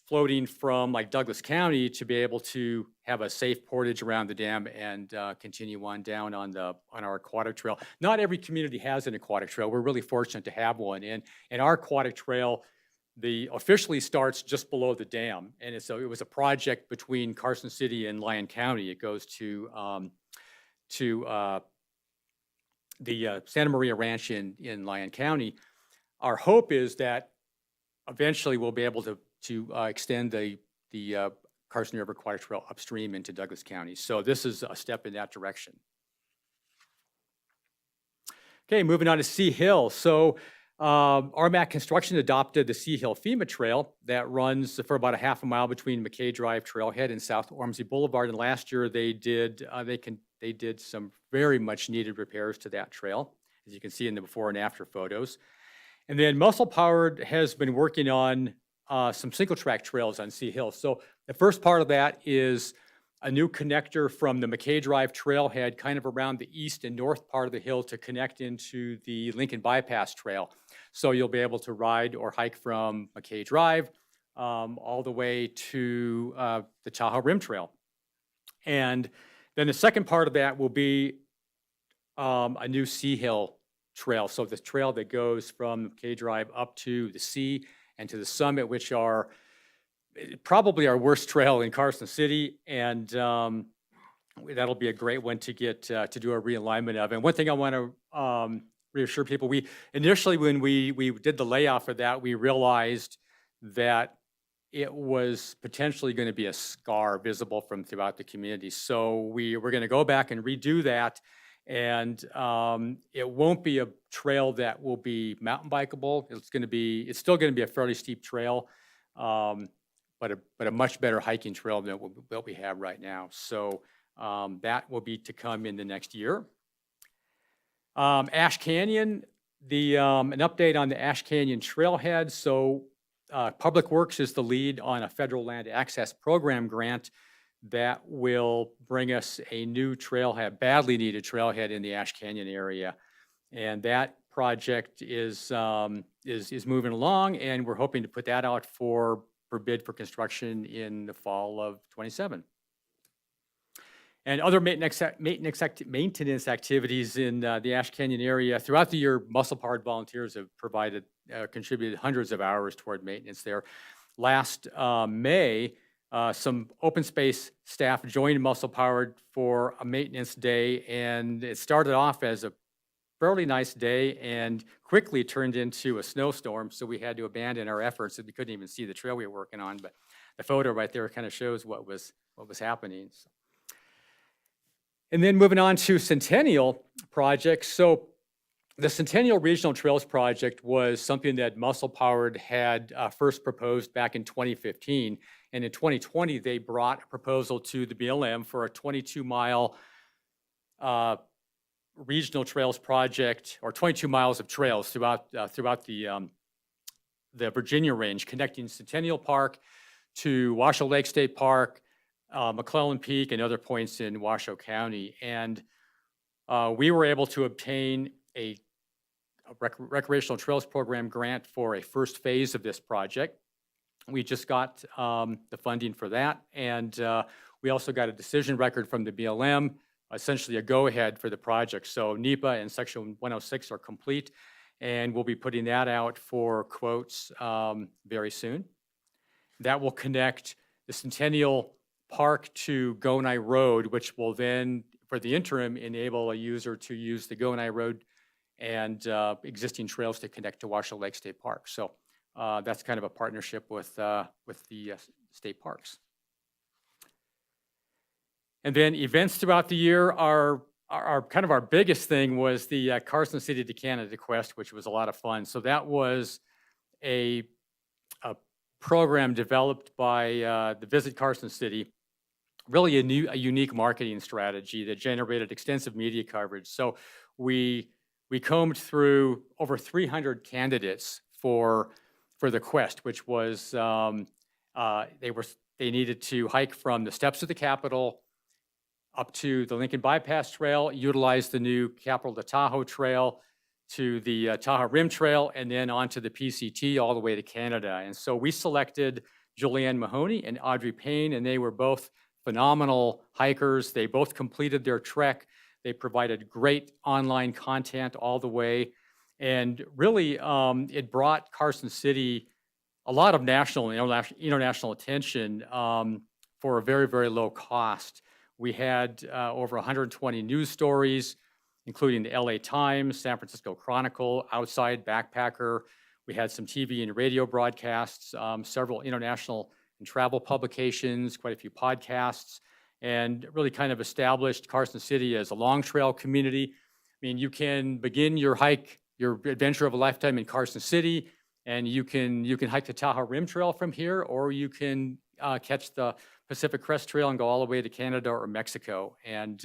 [SPEAKER 11] floating from like Douglas County to be able to have a safe portage around the dam and continue on down on our aquatic trail. Not every community has an aquatic trail. We're really fortunate to have one. And our aquatic trail, officially starts just below the dam. And it was a project between Carson City and Lyon County. It goes to the Santa Maria Ranch in Lyon County. Our hope is that eventually we'll be able to extend the Carson River Aquatic Trail upstream into Douglas County. So this is a step in that direction. Okay, moving on to Sea Hill. So RMAC Construction adopted the Sea Hill FEMA Trail that runs for about a half a mile between McKay Drive Trailhead and South Ormsey Boulevard. And last year they did some very much needed repairs to that trail, as you can see in the before and after photos. And then Muscle Powered has been working on some single track trails on Sea Hill. So the first part of that is a new connector from the McKay Drive Trailhead kind of around the east and north part of the hill to connect into the Lincoln Bypass Trail. So you'll be able to ride or hike from McKay Drive all the way to the Tahoe Rim Trail. And then the second part of that will be a new Sea Hill trail. So the trail that goes from McKay Drive up to the sea and to the summit, which are probably our worst trail in Carson City. And that'll be a great one to get to do a realignment of. And one thing I want to reassure people, we initially, when we did the layout for that, we realized that it was potentially going to be a scar visible from throughout the community. So we're going to go back and redo that. And it won't be a trail that will be mountain bikeable. It's still going to be a fairly steep trail, but a much better hiking trail than what we have right now. So that will be to come in the next year. Ash Canyon, an update on the Ash Canyon trailhead. So Public Works is the lead on a federal land access program grant that will bring us a new trailhead, badly needed trailhead in the Ash Canyon area. And that project is moving along, and we're hoping to put that out for bid for construction in the fall of '27. And other maintenance activities in the Ash Canyon area. Throughout the year, Muscle Powered volunteers have contributed hundreds of hours toward maintenance there. Last May, some open space staff joined Muscle Powered for a maintenance day, and it started off as a fairly nice day and quickly turned into a snowstorm, so we had to abandon our efforts, and we couldn't even see the trail we were working on, but the photo right there kind of shows what was happening. And then moving on to Centennial projects. So the Centennial Regional Trails Project was something that Muscle Powered had first proposed back in 2015. And in 2020, they brought a proposal to the BLM for a 22-mile regional trails project, or 22 miles of trails throughout the Virginia Range, connecting Centennial Park to Washoe Lake State Park, McClellan Peak, and other points in Washoe County. And we were able to obtain a recreational trails program grant for a first phase of this project. We just got the funding for that, and we also got a decision record from the BLM, essentially a go-ahead for the project. So NEPA and Section 106 are complete, and we'll be putting that out for quotes very soon. That will connect the Centennial Park to Gonai Road, which will then, for the interim, enable a user to use the Gonai Road and existing trails to connect to Washoe Lake State Park. So that's kind of a partnership with the state parks. And then events throughout the year are kind of our biggest thing was the Carson City to Canada Quest, which was a lot of fun. So that was a program developed by the Visit Carson City, really a unique marketing strategy that generated extensive media coverage. So we combed through over 300 candidates for the quest, which was they needed to hike from the steps of the Capitol up to the Lincoln Bypass Trail, utilize the new Capitol to Tahoe Trail, to the Tahoe Rim Trail, and then onto the PCT all the way to Canada. And so we selected Julianne Mahoney and Audrey Payne, and they were both phenomenal hikers. They both completed their trek. They provided great online content all the way. And really, it brought Carson City a lot of national and international attention for a very, very low cost. We had over 120 news stories, including the LA Times, San Francisco Chronicle, Outside, Backpacker. We had some TV and radio broadcasts, several international and travel publications, quite a few podcasts, and really kind of established Carson City as a long trail community. I mean, you can begin your hike, your adventure of a lifetime in Carson City, and you can hike the Tahoe Rim Trail from here, or you can catch the Pacific Crest Trail and go all the way to Canada or Mexico. And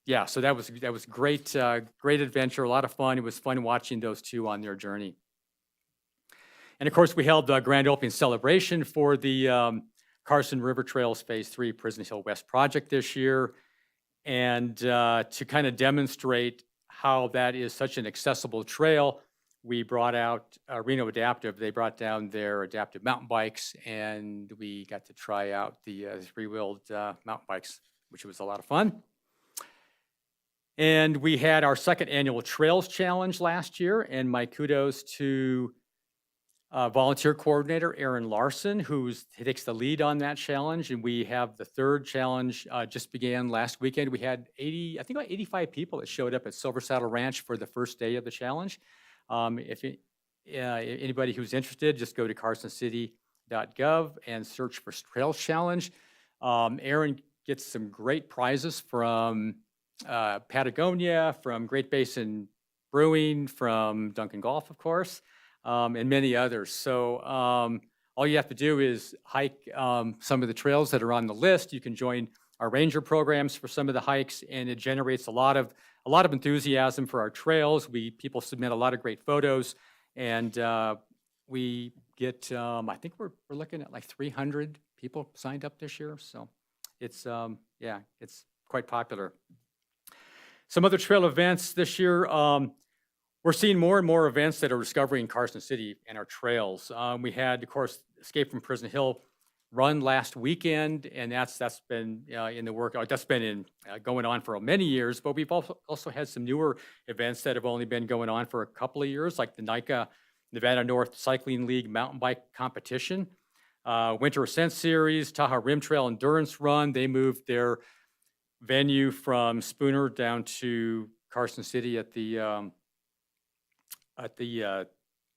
[SPEAKER 11] yeah, so that was great, great adventure, a lot of fun. It was fun watching those two on their journey. And of course, we held the grand opening celebration for the Carson River Trails Phase 3 Prison Hill West project this year. And to kind of demonstrate how that is such an accessible trail, we brought out Reno Adaptive. They brought down their adaptive mountain bikes, and we got to try out the three-wheeled mountain bikes, which was a lot of fun. And we had our second annual Trails Challenge last year, and my kudos to volunteer coordinator Aaron Larson, who takes the lead on that challenge. And we have the third challenge just began last weekend. We had about 85 people that showed up at Silver Saddle Ranch for the first day of the challenge. If anybody who's interested, just go to carsoncity.gov and search for Trails Challenge. Aaron gets some great prizes from Patagonia, from Great Basin Brewing, from Duncan Golf, of course, and many others. So all you have to do is hike some of the trails that are on the list. You can join our ranger programs for some of the hikes, and it generates a lot of enthusiasm for our trails. People submit a lot of great photos, and we get I think we're looking at like 300 people signed up this year. So it's it's quite popular. Some other trail events this year. We're seeing more and more events that are discovering Carson City and our trails. We had, of course, Escape from Prison Hill run last weekend, and that's been in the work. That's been going on for many years. But we've also had some newer events that have only been going on for a couple of years, like the NICA Nevada North Cycling League mountain bike competition, Winter Ascent Series, Tahoe Rim Trail Endurance Run. They moved their venue from Spooner down to Carson City at the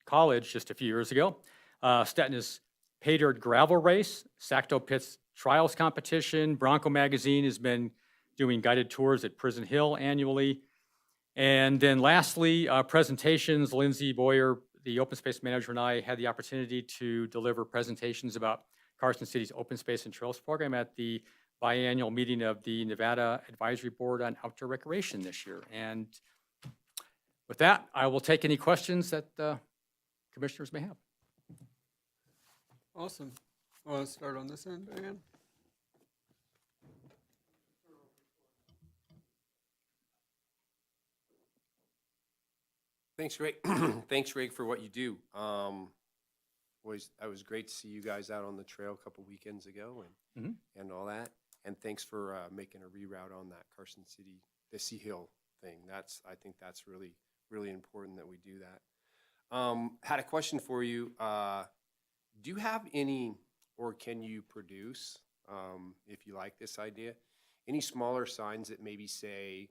[SPEAKER 11] college just a few years ago. Stetna's Pay Dirt Gravel Race, Sacto Pits Trials Competition. Bronco Magazine has been doing guided tours at Prison Hill annually. And then lastly, presentations. Lindsay Boyer, the open space manager, and I had the opportunity to deliver presentations about Carson City's open space and trails program at the biannual meeting of the Nevada Advisory Board on Outdoor Recreation this year. And with that, I will take any questions that commissioners may have.
[SPEAKER 1] Awesome. Want to start on this end, Diane?
[SPEAKER 12] Thanks, Greg. Thanks, Greg, for what you do. It was great to see you guys out on the trail a couple weekends ago and all that. And thanks for making a reroute on that Carson City, the Sea Hill thing. I think that's really, really important that we do that. Had a question for you. Do you have any, or can you produce, if you like this idea, any smaller signs that maybe say,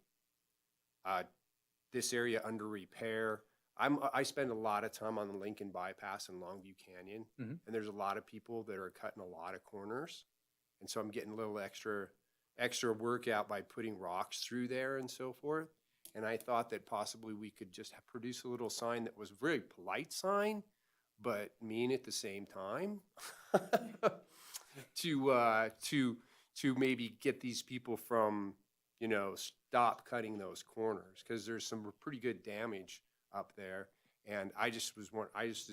[SPEAKER 12] this area under repair? I spend a lot of time on the Lincoln Bypass in Longview Canyon, and there's a lot of people that are cutting a lot of corners. And so I'm getting a little extra workout by putting rocks through there and so forth. And I thought that possibly we could just produce a little sign that was a very polite sign, but mean at the same time to maybe get these people from, stop cutting those corners, because there's some pretty good damage up there. And I just was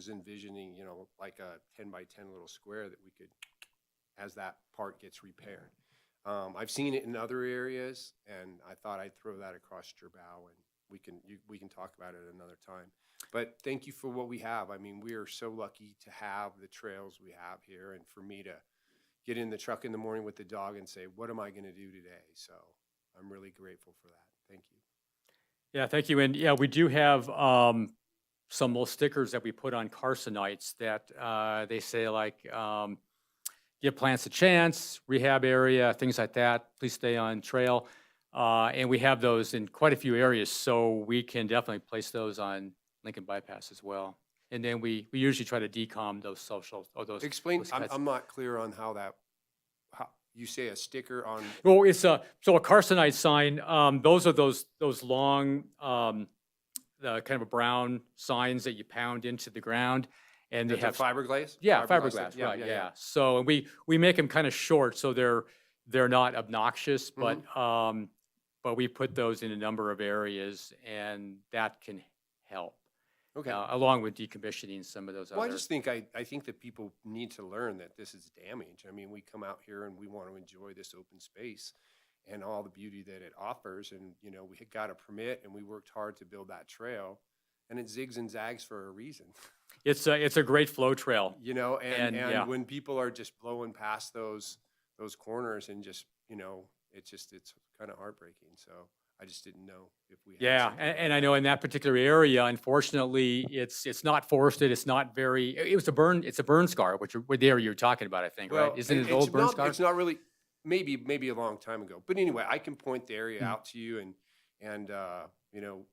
[SPEAKER 12] envisioning, like a 10 by 10 little square that we could, as that part gets repaired. I've seen it in other areas, and I thought I'd throw that across your bow, and we can talk about it another time. But thank you for what we have. I mean, we are so lucky to have the trails we have here, and for me to get in the truck in the morning with the dog and say, what am I going to do today? So I'm really grateful for that. Thank you.
[SPEAKER 11] Yeah, thank you. And yeah, we do have some little stickers that we put on Carsonites that they say like, give plants a chance, rehab area, things like that. Please stay on trail. And we have those in quite a few areas, so we can definitely place those on Lincoln Bypass as well. And then we usually try to decom those social, or those.
[SPEAKER 12] Explain,
[SPEAKER 11] those cuts.
[SPEAKER 12] I'm not clear on how you say a sticker on.
[SPEAKER 11] Well, it's a Carsonite sign. Those are those long, the kind of a brown signs that you pound into the ground, and they have
[SPEAKER 12] fiberglass.
[SPEAKER 11] Yeah, fiberglass. Right. Yeah. So we make them kind of short, so they're not obnoxious, but we put those in a number of areas, and that can help.
[SPEAKER 12] Okay.
[SPEAKER 11] Along with decommissioning some of those
[SPEAKER 12] Well,
[SPEAKER 11] other.
[SPEAKER 12] I just think I think that people need to learn that this is damage. I mean, we come out here and we want to enjoy this open space and all the beauty that it offers. And, we had got a permit and we worked hard to build that trail, and it zigs and zags for a reason.
[SPEAKER 11] It's a great flow trail.
[SPEAKER 12] And
[SPEAKER 11] yeah.
[SPEAKER 12] when people are just blowing past those corners and just, it's kind of heartbreaking. So I just didn't know if we had
[SPEAKER 11] Yeah,
[SPEAKER 12] something like
[SPEAKER 11] and I know in that particular area, unfortunately, it's not forested. It's not very. It's a burn scar, which the area you're talking about, I think, right? Isn't it an old burn scar?
[SPEAKER 12] It's not really. Maybe a long time ago. But anyway, I can point the area out to you, and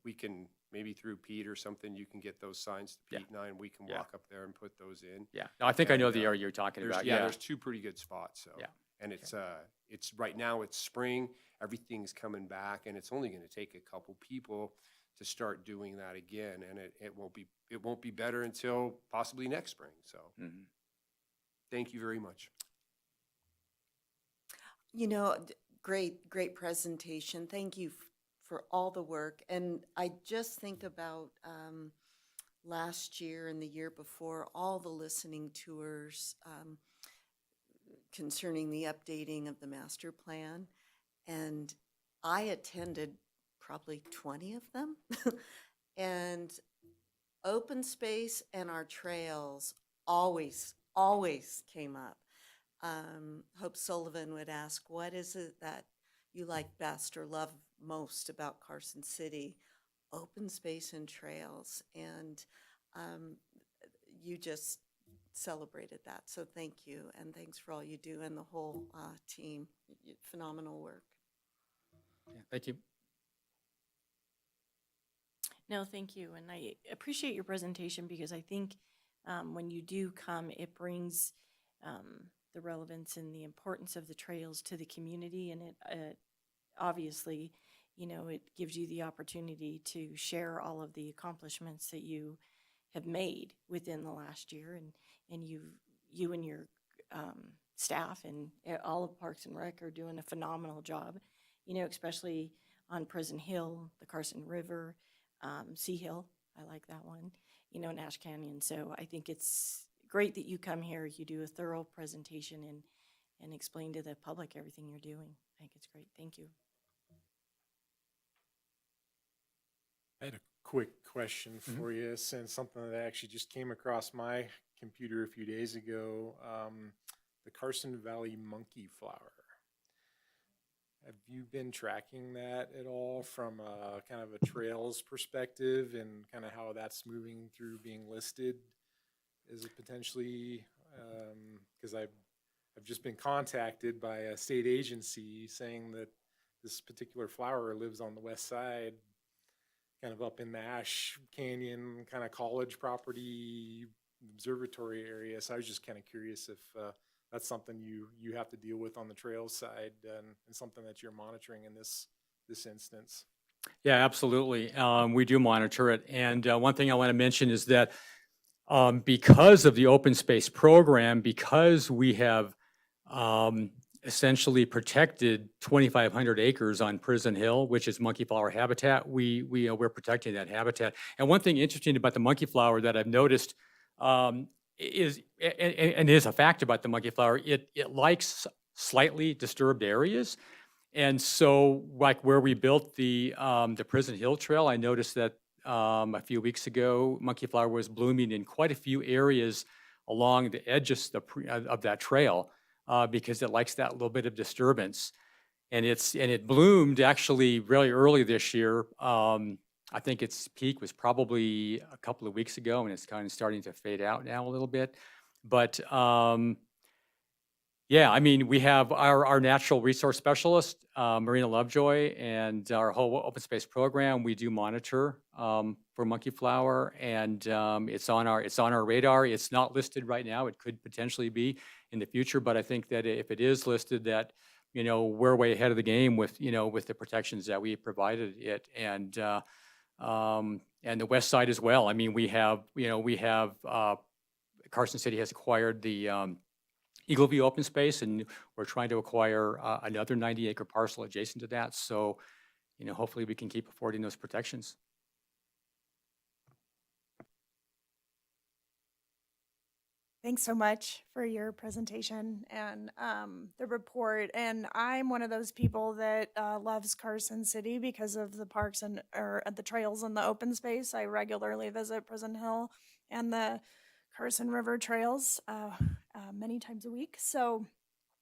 [SPEAKER 12] we can maybe through Pete or something, you can get those signs to Pete and I, and we can walk up there and put those in.
[SPEAKER 11] Yeah, no, I think I know the area you're talking about. Yeah,
[SPEAKER 12] there's two pretty good spots. So
[SPEAKER 11] Yeah.
[SPEAKER 12] and it's right now it's spring. Everything's coming back, and it's only going to take a couple people to start doing that again, and it won't be better until possibly next spring. So, thank you very much.
[SPEAKER 3] Great presentation. Thank you for all the work. And I just think about last year and the year before, all the listening tours concerning the updating of the master plan. And I attended probably 20 of them. And open space and our trails always came up. Hope Sullivan would ask, what is it that you like best or love most about Carson City? Open space and trails. And you just celebrated that. So thank you. And thanks for all you do and the whole team. Phenomenal work.
[SPEAKER 11] Yeah, thank you.
[SPEAKER 6] No, thank you. And I appreciate your presentation, because I think when you do come, it brings the relevance and the importance of the trails to the community. And it obviously, it gives you the opportunity to share all of the accomplishments that you have made within the last year. And you and your staff and all of Parks and Rec are doing a phenomenal job, especially on Prison Hill, the Carson River, Sea Hill. I like that one, Nash Canyon. So I think it's great that you come here, you do a thorough presentation and explain to the public everything you're doing. I think it's great. Thank you.
[SPEAKER 5] I had a quick question for you, since something that actually just came across my computer a few days ago. The Carson Valley monkey flower. Have you been tracking that at all from a kind of a trails perspective, and kind of how that's moving through being listed? Is it potentially, because I've just been contacted by a state agency saying that this particular flower lives on the west side, kind of up in the Ash Canyon, kind of college property, observatory area. So I was just kind of curious if that's something you have to deal with on the trails side, and something that you're monitoring in this instance.
[SPEAKER 11] Yeah, absolutely. We do monitor it. And one thing I want to mention is that because of the open space program, because we have essentially protected 2,500 acres on Prison Hill, which is monkey flower habitat, we're protecting that habitat. And one thing interesting about the monkey flower that I've noticed is a fact about the monkey flower, it likes slightly disturbed areas. And so, like where we built the Prison Hill Trail, I noticed that a few weeks ago, monkey flower was blooming in quite a few areas along the edges of that trail because it likes that little bit of disturbance. And it bloomed actually really early this year. I think its peak was probably a couple of weeks ago, and it's kind of starting to fade out now a little bit. But yeah, I mean, we have our natural resource specialist, Marina Lovejoy, and our whole open space program. We do monitor for monkey flower, and it's on our radar. It's not listed right now. It could potentially be in the future, but I think that if it is listed, that we're way ahead of the game with with the protections that we provided it, and the west side as well. I mean, we have Carson City has acquired the Eagle View open space, and we're trying to acquire another 90-acre parcel adjacent to that. So, hopefully we can keep affording those protections.
[SPEAKER 9] Thanks so much for your presentation and the report. And I'm one of those people that loves Carson City because of the parks or the trails and the open space. I regularly visit Prison Hill and the Carson River trails many times a week. So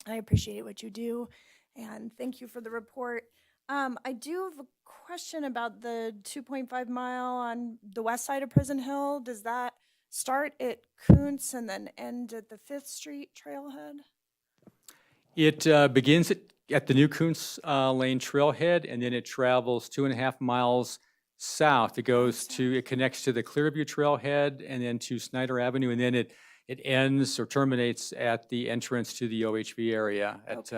[SPEAKER 9] I appreciate what you do, and thank you for the report. I do have a question about the 2.5 mile on the west side of Prison Hill. Does that start at Kuntz and then end at the 5th Street trailhead?
[SPEAKER 11] It begins at the new Kuntz Lane trailhead, and then it travels 2.5 miles south. It connects to the Clearview trailhead and then to Snyder Avenue, and then it ends or terminates at the entrance to the OHV area at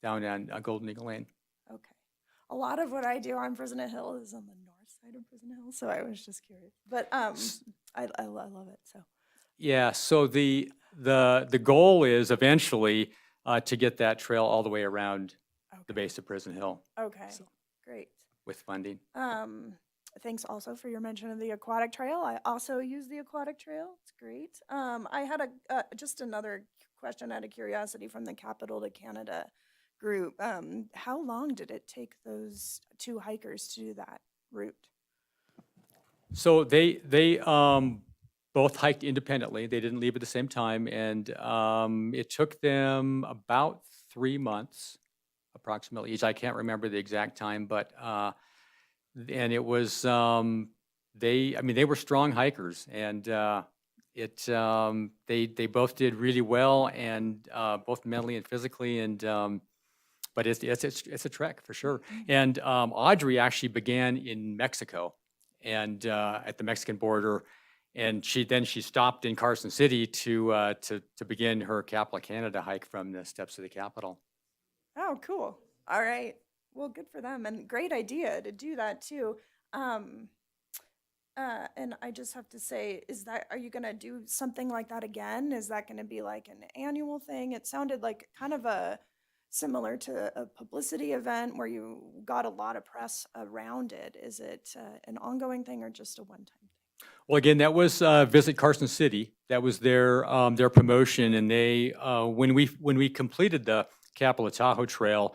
[SPEAKER 11] down on Golden Eagle Lane.
[SPEAKER 9] Okay. A lot of what I do on Prison Hill is on the north side of Prison Hill, so I was just curious. But I love it. So
[SPEAKER 11] yeah, so the goal is eventually to get that trail all the way around the base of Prison Hill.
[SPEAKER 9] Okay,
[SPEAKER 11] So,
[SPEAKER 9] great.
[SPEAKER 11] with funding.
[SPEAKER 9] Thanks also for your mention of the aquatic trail. I also use the aquatic trail. It's great. I had just another question out of curiosity from the Capital to Canada group. How long did it take those two hikers to do that route?
[SPEAKER 11] So they both hiked independently. They didn't leave at the same time, and it took them about 3 months, approximately each. I can't remember the exact time, but and it was they were strong hikers, and they both did really well, and both mentally and physically, and but it's a trek for sure. And Audrey actually began in Mexico, and at the Mexican border, and she stopped in Carson City to begin her Capital Canada hike from the steps of the Capitol.
[SPEAKER 9] Oh, cool. All right. Well, good for them, and great idea to do that too. And I just have to say, are you going to do something like that again? Is that going to be like an annual thing? It sounded like kind of similar to a publicity event where you got a lot of press around it. Is it an ongoing thing or just a one-time thing?
[SPEAKER 11] Well, again, that was Visit Carson City. That was their promotion, and they when we completed the Capitol Tahoe Trail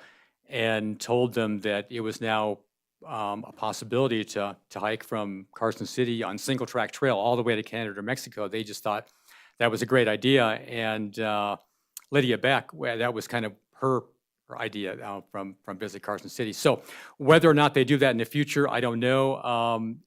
[SPEAKER 11] and told them that it was now a possibility to hike from Carson City on single track trail all the way to Canada or Mexico. They just thought that was a great idea. And Lydia Beck, that was kind of her idea from Visit Carson City. So whether or not they do that in the future, I don't know. I'm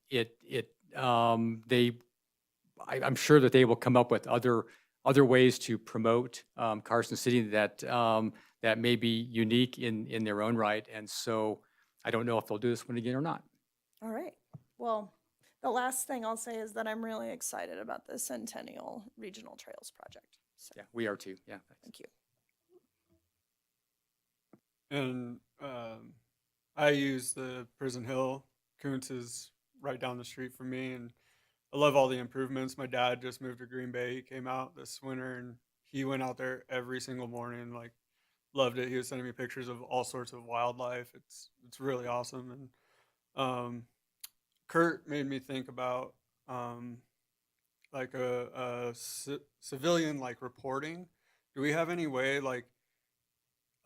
[SPEAKER 11] sure that they will come up with other ways to promote Carson City that may be unique in their own right. And so I don't know if they'll do this one again or not.
[SPEAKER 9] All right. Well, the last thing I'll say is that I'm really excited about the Centennial Regional Trails project. So,
[SPEAKER 11] Yeah, we are too. Yeah.
[SPEAKER 9] thank you.
[SPEAKER 1] And I use the Prison Hill. Kuntz is right down the street from me, and I love all the improvements. My dad just moved to Green Bay. He came out this winter, and he went out there every single morning. Like, loved it. He was sending me pictures of all sorts of wildlife. It's really awesome. And Kurt made me think about like civilian like reporting. Do we have any way like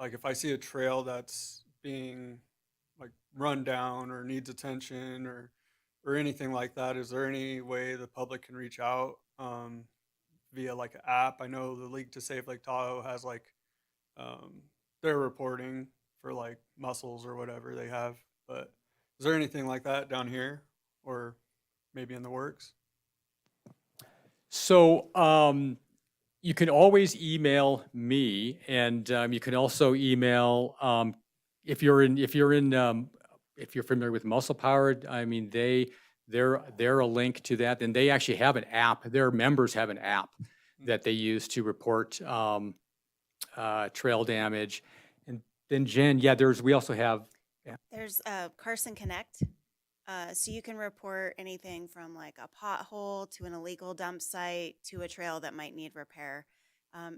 [SPEAKER 1] if I see a trail that's being like run down or needs attention or anything like that, is there any way the public can reach out via like an app? I know the League to Save Lake Tahoe has like their reporting for like mussels or whatever they have, but is there anything like that down here or maybe in the works?
[SPEAKER 11] So you can always email me, and you can also email if you're familiar with Muscle Powered. I mean, they're a link to that, and they actually have an app. Their members have an app that they use to report trail damage. And then Jen, yeah, we also have. Yeah.
[SPEAKER 10] There's Carson Connect. So you can report anything from like a pothole to an illegal dump site to a trail that might need repair.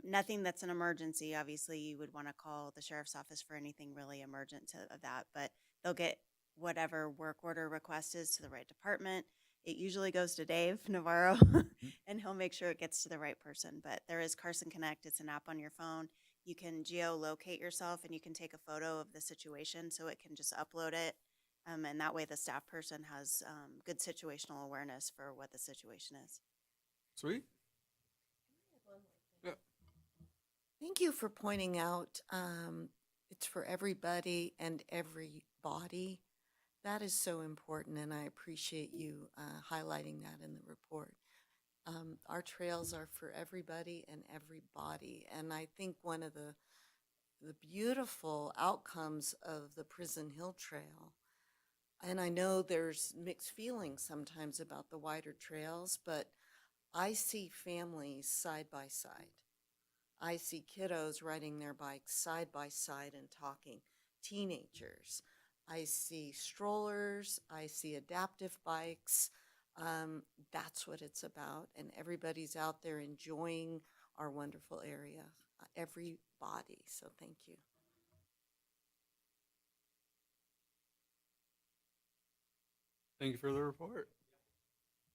[SPEAKER 10] Nothing that's an emergency. Obviously, you would want to call the sheriff's office for anything really emergent to that, but they'll get whatever work order request is to the right department. It usually goes to Dave Navarro, and he'll make sure it gets to the right person. But there is Carson Connect. It's an app on your phone. You can geolocate yourself, and you can take a photo of the situation, so it can just upload it. And that way the staff person has good situational awareness for what the situation is.
[SPEAKER 1] Sweet. Yeah.
[SPEAKER 3] Thank you for pointing out it's for everybody and every body. That is so important, and I appreciate you highlighting that in the report. Our trails are for everybody and every body, and I think one of the beautiful outcomes of the Prison Hill Trail, and I know there's mixed feelings sometimes about the wider trails, but I see families side by side. I see kiddos riding their bikes side by side and talking, teenagers. I see strollers, I see adaptive bikes. That's what it's about, and everybody's out there enjoying our wonderful area, everybody, so thank you.
[SPEAKER 1] Thank you for the report.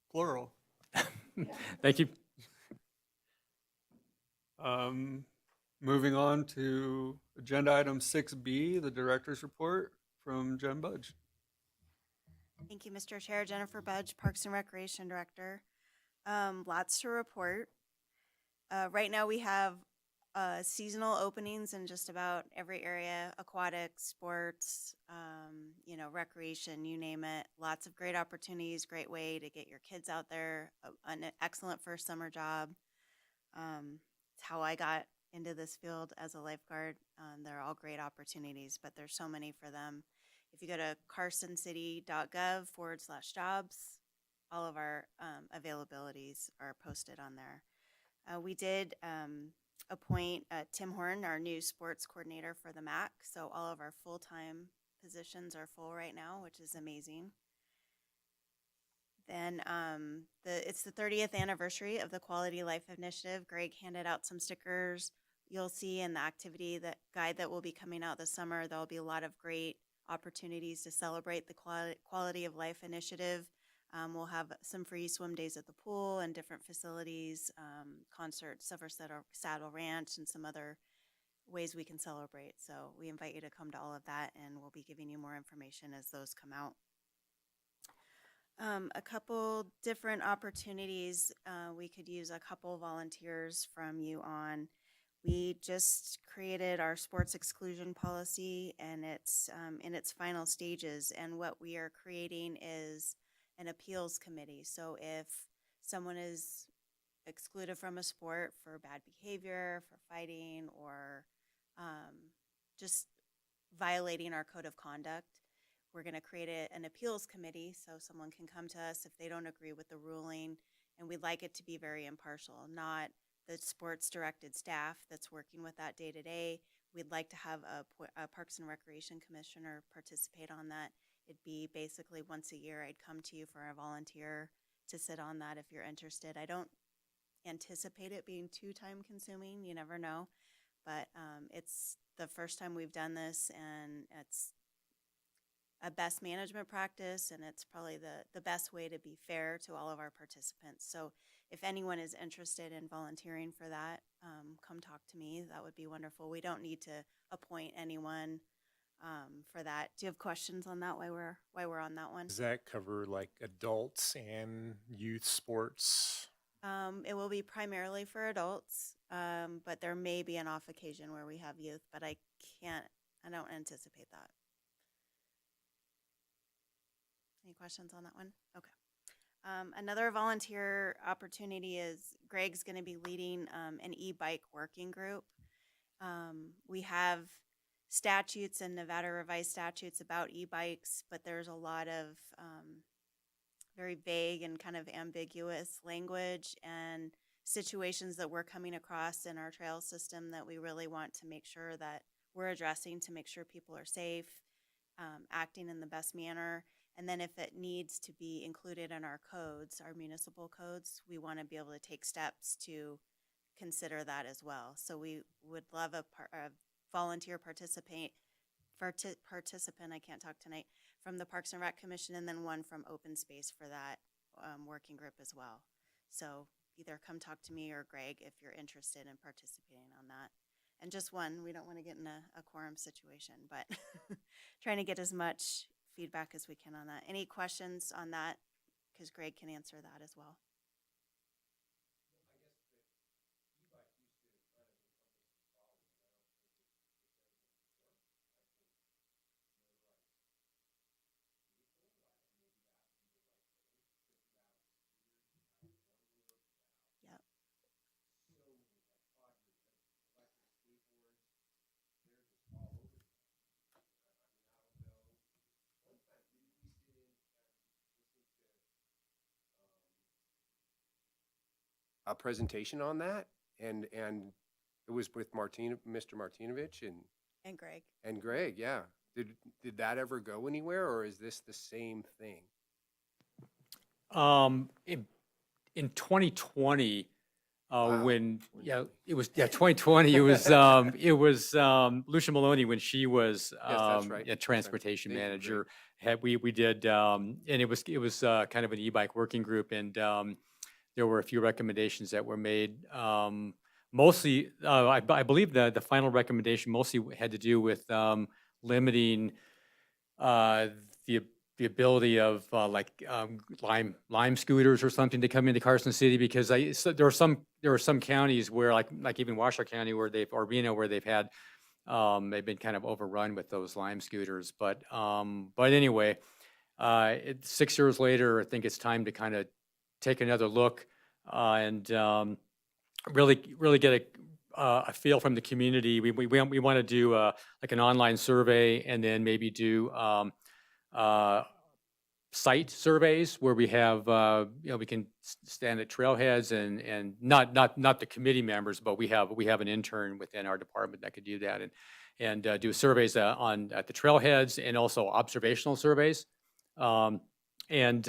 [SPEAKER 1] Plural.
[SPEAKER 11] Thank you.
[SPEAKER 1] Moving on to agenda item 6B, the director's report from Jen Budge.
[SPEAKER 10] Thank you, Mr. Chair. Jennifer Budge, Parks and Recreation Director. Lots to report. Right now we have seasonal openings in just about every area: aquatics, sports, recreation, you name it. Lots of great opportunities, great way to get your kids out there. An excellent first summer job. It's how I got into this field as a lifeguard. They're all great opportunities, but there's so many for them. If you go to carsoncity.gov/jobs, all of our availabilities are posted on there. We did appoint Tim Horn, our new sports coordinator for the MAC. So all of our full-time positions are full right now, which is amazing. Then it's the 30th anniversary of the Quality Life Initiative. Greg handed out some stickers. You'll see in the activity guide that will be coming out this summer, there'll be a lot of great opportunities to celebrate the Quality of Life Initiative. We'll have some free swim days at the pool and different facilities, concerts, Silver Saddle Ranch, and some other ways we can celebrate. So we invite you to come to all of that, and we'll be giving you more information as those come out. A couple different opportunities. We could use a couple volunteers from you on. We just created our sports exclusion policy, and it's in its final stages. And what we are creating is an appeals committee. So if someone is excluded from a sport for bad behavior, for fighting, or just violating our code of conduct, we're going to create an appeals committee so someone can come to us if they don't agree with the ruling. And we'd like it to be very impartial, not the sports directed staff that's working with that day to day. We'd like to have a Parks and Recreation Commissioner participate on that. It'd be basically once a year I'd come to you for a volunteer to sit on that if you're interested. I don't anticipate it being too time consuming. You never know. But it's the first time we've done this, and it's a best management practice, and it's probably the best way to be fair to all of our participants. So if anyone is interested in volunteering for that, come talk to me. That would be wonderful. We don't need to appoint anyone for that. Do you have questions on that while we're on that one?
[SPEAKER 5] Does that cover like adults and youth sports?
[SPEAKER 10] It will be primarily for adults, but there may be an off occasion where we have youth, but I don't anticipate that. Any questions on that one? Okay. Another volunteer opportunity is Greg's going to be leading an e-bike working group. We have statutes and Nevada revised statutes about e-bikes, but there's a lot of very vague and kind of ambiguous language and situations that we're coming across in our trail system that we really want to make sure that we're addressing to make sure people are safe, acting in the best manner. And then if it needs to be included in our codes, our municipal codes, we want to be able to take steps to consider that as well. So we would love a volunteer participant, I can't talk tonight, from the Parks and Rec Commission, and then one from Open Space for that working group as well. So either come talk to me or Greg if you're interested in participating on that. And just one, we don't want to get in a quorum situation, but trying to get as much feedback as we can on that. Any questions on that? Because Greg can answer that as well. Yep.
[SPEAKER 12] A presentation on that, and it was with Mr. Martinovich
[SPEAKER 10] And Greg.
[SPEAKER 12] and Greg. Yeah, did that ever go anywhere, or is this the same thing?
[SPEAKER 11] In 2020,
[SPEAKER 12] Wow.
[SPEAKER 11] when, yeah, it was, yeah, 2020, it was Lucia Maloney when she was
[SPEAKER 12] that's right.
[SPEAKER 11] a transportation
[SPEAKER 12] Thank you,
[SPEAKER 11] manager. We did, and it was kind of an e-bike working group, and there were a few recommendations that were made. Mostly, I believe the final recommendation mostly had to do with limiting the ability of Lime scooters or something to come into Carson City, because there are some counties where like even Washoe County or Reno where they've been kind of overrun with those Lime scooters. But anyway, 6 years later, I think it's time to kind of take another look and really get a feel from the community. We want to do like an online survey, and then maybe do site surveys where we have we can stand at trailheads and not the committee members, but we have an intern within our department that could do that, and do surveys at the trailheads, and also observational surveys. And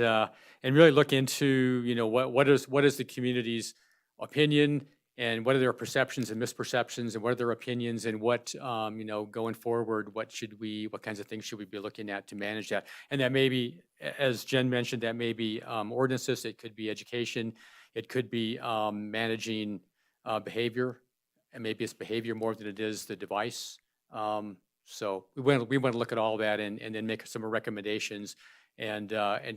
[SPEAKER 11] really look into, what is the community's opinion, and what are their perceptions and misperceptions, and what are their opinions, and what, going forward, what kinds of things should we be looking at to manage that? And that may be, as Jen mentioned, that may be ordinances, it could be education, it could be managing behavior and maybe it's behavior more than it is the device. So we want to look at all that and then make some recommendations and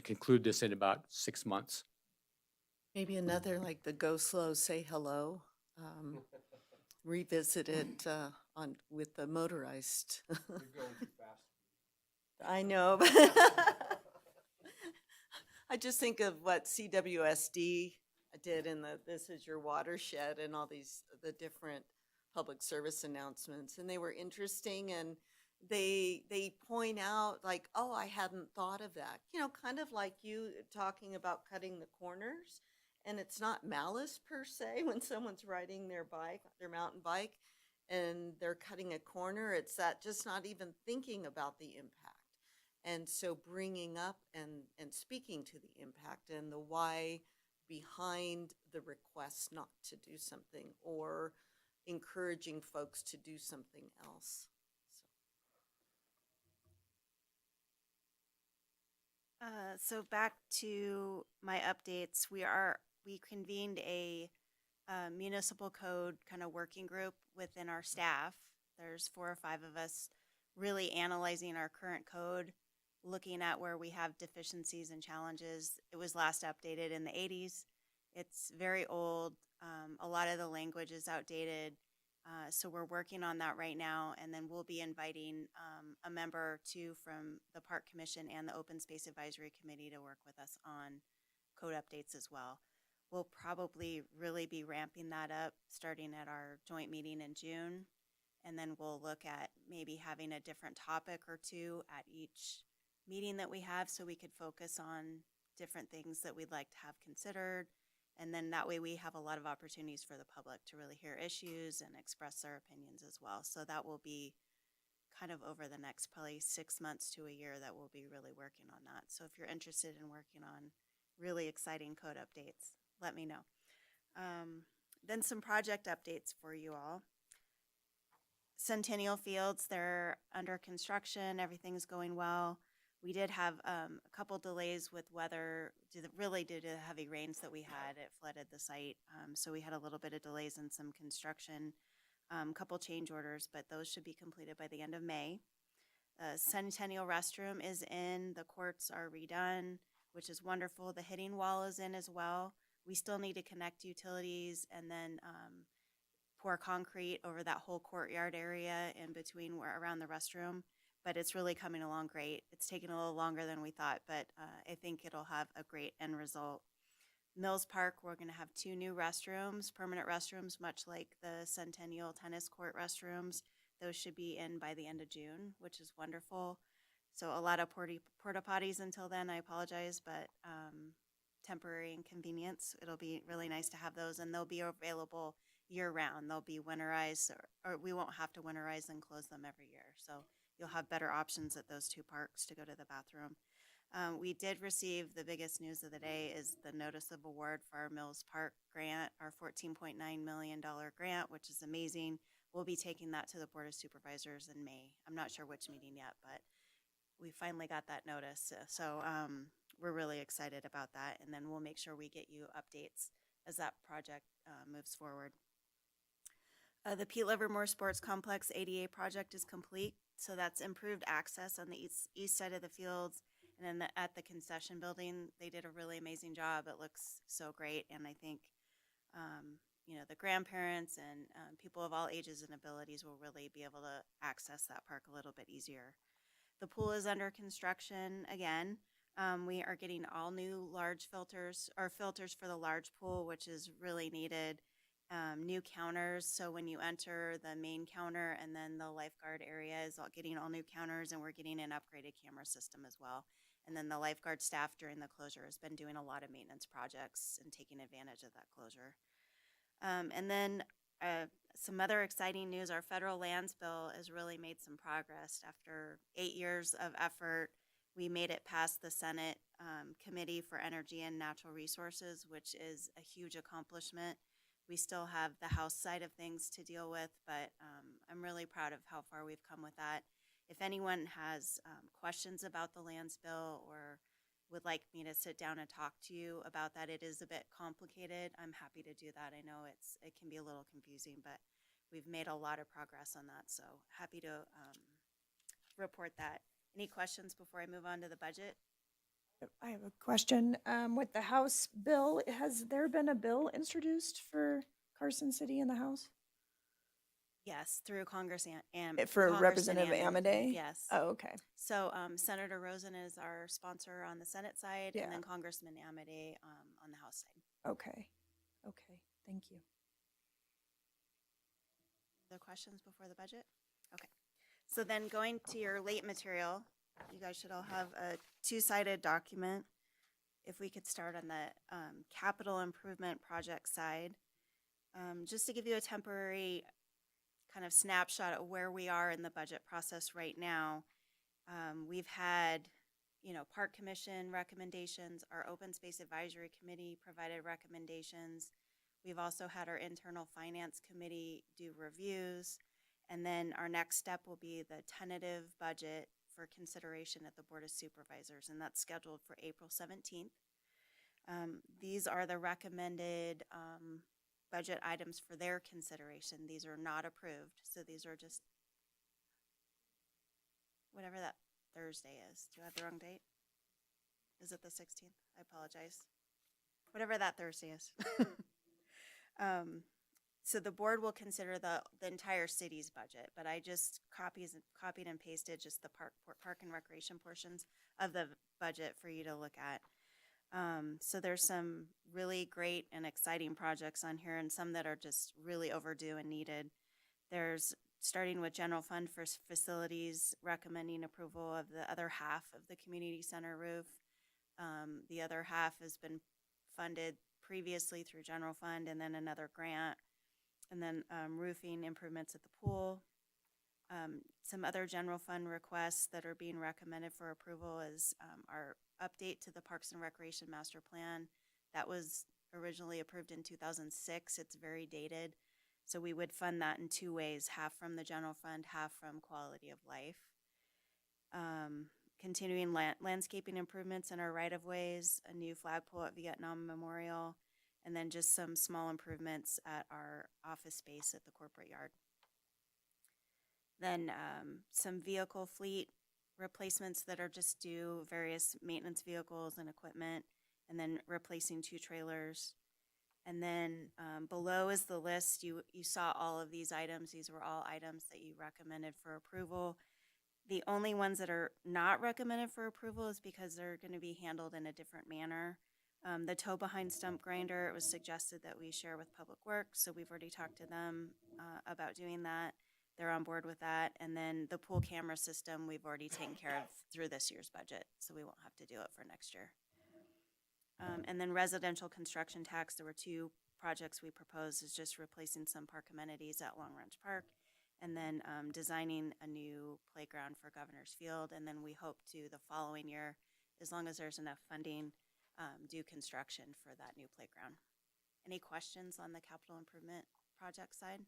[SPEAKER 11] conclude this in about 6 months.
[SPEAKER 3] Maybe another, like the go slow, say hello, revisit it with the motorized. I know, but I just think of what CWSD did in the This Is Your Watershed and all the different public service announcements, and they were interesting, and they point out like, oh, I hadn't thought of that. Kind of like you talking about cutting the corners, and it's not malice per se when someone's riding their mountain bike, and they're cutting a corner. It's that just not even thinking about the impact. And so bringing up and speaking to the impact and the why behind the request not to do something, or encouraging folks to do something else.
[SPEAKER 10] So back to my updates, we convened a municipal code kind of working group within our staff. There's 4 or 5 of us really analyzing our current code, looking at where we have deficiencies and challenges. It was last updated in the 80s. It's very old. A lot of the language is outdated. So we're working on that right now, and then we'll be inviting a member too from the Park Commission and the Open Space Advisory Committee to work with us on code updates as well. We'll probably really be ramping that up starting at our joint meeting in June, and then we'll look at maybe having a different topic or two at each meeting that we have, so we could focus on different things that we'd like to have considered. And then that way we have a lot of opportunities for the public to really hear issues and express their opinions as well. So that will be kind of over the next probably 6 months to a year that we'll be really working on that. So if you're interested in working on really exciting code updates, let me know. Then some project updates for you all. Centennial Fields, they're under construction. Everything's going well. We did have a couple delays with weather, really due to the heavy rains that we had. It flooded the site, so we had a little bit of delays in some construction, couple change orders, but those should be completed by the end of May. Centennial restroom is in, the courts are redone, which is wonderful. The hitting wall is in as well. We still need to connect utilities and then pour concrete over that whole courtyard area in between around the restroom. But it's really coming along great. It's taking a little longer than we thought, but I think it'll have a great end result. Mills Park, we're going to have 2 new restrooms, permanent restrooms, much like the Centennial Tennis Court restrooms. Those should be in by the end of June, which is wonderful. So a lot of porta potties until then, I apologize, but temporary inconvenience. It'll be really nice to have those, and they'll be available year-round. They'll be winterized, or we won't have to winterize and close them every year. So you'll have better options at those 2 parks to go to the bathroom. We did receive, the biggest news of the day is the notice of award for our Mills Park grant, our $14.9 million grant, which is amazing. We'll be taking that to the Board of Supervisors in May. I'm not sure which meeting yet, but we finally got that notice. So we're really excited about that. And then we'll make sure we get you updates as that project moves forward. The Pete Livermore Sports Complex ADA project is complete. So that's improved access on the east side of the fields. And then at the concession building, they did a really amazing job. It looks so great. And I think, the grandparents and people of all ages and abilities will really be able to access that park a little bit easier. The pool is under construction again. We are getting all new large filters, or filters for the large pool, which is really needed. New counters, so when you enter the main counter and then the lifeguard area is getting all new counters, and we're getting an upgraded camera system as well. And then the lifeguard staff during the closure has been doing a lot of maintenance projects and taking advantage of that closure. And then some other exciting news, our federal lands bill has really made some progress. After 8 years of effort, we made it past the Senate Committee for Energy and Natural Resources, which is a huge accomplishment. We still have the House side of things to deal with, but I'm really proud of how far we've come with that. If anyone has questions about the lands bill or would like me to sit down and talk to you about that, it is a bit complicated. I'm happy to do that. I know it can be a little confusing, but we've made a lot of progress on that. So happy to report that. Any questions before I move on to the budget?
[SPEAKER 9] I have a question. With the House bill, has there been a bill introduced for Carson City in the House?
[SPEAKER 10] Yes, through Congress and
[SPEAKER 9] For
[SPEAKER 10] Congressman
[SPEAKER 9] Representative
[SPEAKER 10] Amidei.
[SPEAKER 9] Amidei?
[SPEAKER 10] Yes.
[SPEAKER 9] Oh, okay.
[SPEAKER 10] So Senator Rosen is our sponsor on the Senate side,
[SPEAKER 9] Yeah.
[SPEAKER 10] and then Congressman Amidei on the House side.
[SPEAKER 9] Okay. Okay. Thank you.
[SPEAKER 10] Other questions before the budget? Okay. So then going to your late material, you guys should all have a two-sided document. If we could start on the capital improvement project side. Just to give you a temporary kind of snapshot of where we are in the budget process right now. We've had, Park Commission recommendations, our Open Space Advisory Committee provided recommendations. We've also had our Internal Finance Committee do reviews. And then our next step will be the tentative budget for consideration at the Board of Supervisors, and that's scheduled for April 17th. These are the recommended budget items for their consideration. These are not approved, so these are just whatever that Thursday is. Do I have the wrong date? Is it the 16th? I apologize. Whatever that Thursday is. So the board will consider the entire city's budget, but I just copied and pasted just the park and recreation portions of the budget for you to look at. So there's some really great and exciting projects on here, and some that are just really overdue and needed. There's, starting with general fund for facilities, recommending approval of the other half of the community center roof. The other half has been funded previously through general fund and then another grant. And then roofing improvements at the pool. Some other general fund requests that are being recommended for approval is our update to the Parks and Recreation Master Plan. That was originally approved in 2006. It's very dated. So we would fund that in two ways, half from the general fund, half from quality of life. Continuing landscaping improvements in our right-of-ways, a new flagpole at Vietnam Memorial, and then just some small improvements at our office space at the corporate yard. Then some vehicle fleet replacements that are just due, various maintenance vehicles and equipment, and then replacing 2 trailers. And then below is the list. You saw all of these items. These were all items that you recommended for approval. The only ones that are not recommended for approval is because they're going to be handled in a different manner. The tow behind stump grinder, it was suggested that we share with Public Works, so we've already talked to them about doing that. They're on board with that. And then the pool camera system, we've already taken care of through this year's budget, so we won't have to do it for next year. And then residential construction tax, there were 2 projects we proposed, is just replacing some park amenities at Long Ranch Park, and then designing a new playground for Governor's Field. And then we hope to, the following year, as long as there's enough funding, do construction for that new playground. Any questions on the capital improvement project side?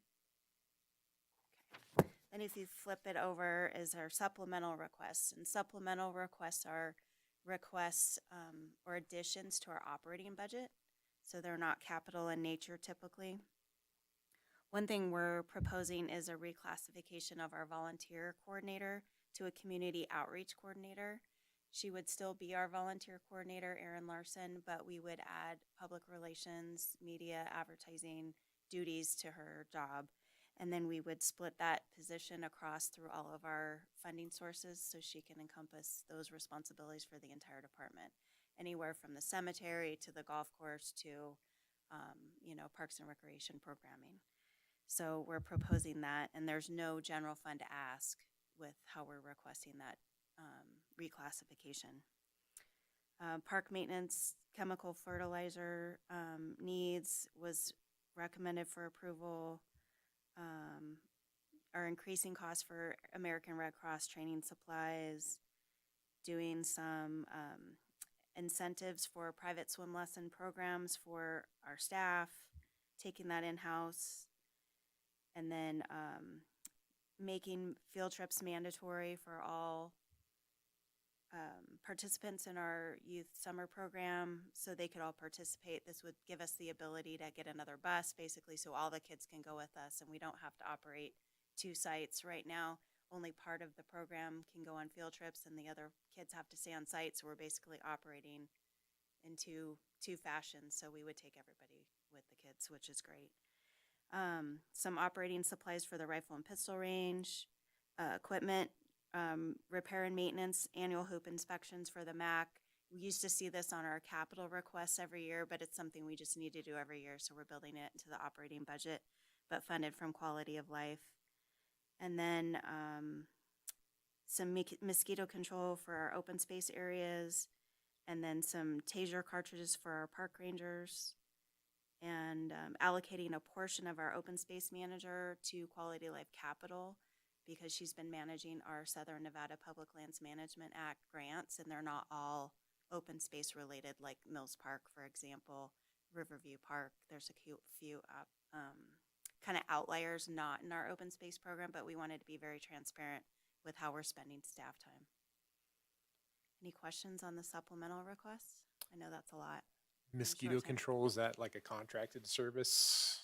[SPEAKER 10] Okay. Then if you flip it over is our supplemental requests, and supplemental requests are requests or additions to our operating budget. So they're not capital in nature typically. One thing we're proposing is a reclassification of our volunteer coordinator to a community outreach coordinator. She would still be our volunteer coordinator, Erin Larson, but we would add public relations, media, advertising duties to her job. And then we would split that position across through all of our funding sources so she can encompass those responsibilities for the entire department. Anywhere from the cemetery to the golf course to, Parks and Recreation programming. So we're proposing that, and there's no general fund ask with how we're requesting that reclassification. Park maintenance, chemical fertilizer needs was recommended for approval. Our increasing costs for American Red Cross training supplies, doing some incentives for private swim lesson programs for our staff, taking that in-house, and then making field trips mandatory for all participants in our youth summer program so they could all participate. This would give us the ability to get another bus, basically, so all the kids can go with us and we don't have to operate 2 sites. Right now, only part of the program can go on field trips and the other kids have to stay on site, so we're basically operating in two fashions, so we would take everybody with the kids, which is great. Some operating supplies for the rifle and pistol range, equipment, repair and maintenance, annual hoop inspections for the MAC. We used to see this on our capital requests every year, but it's something we just need to do every year, so we're building it into the operating budget, but funded from quality of life. And then some mosquito control for our open space areas, and then some taser cartridges for our park rangers, and allocating a portion of our open space manager to Quality Life Capital because she's been managing our Southern Nevada Public Lands Management Act grants, and they're not all open space related, like Mills Park, for example, Riverview Park. There's a few kind of outliers not in our open space program, but we wanted to be very transparent with how we're spending staff time. Any questions on the supplemental requests? I know that's a lot.
[SPEAKER 5] Mosquito
[SPEAKER 10] short time.
[SPEAKER 5] control, is that like a contracted service?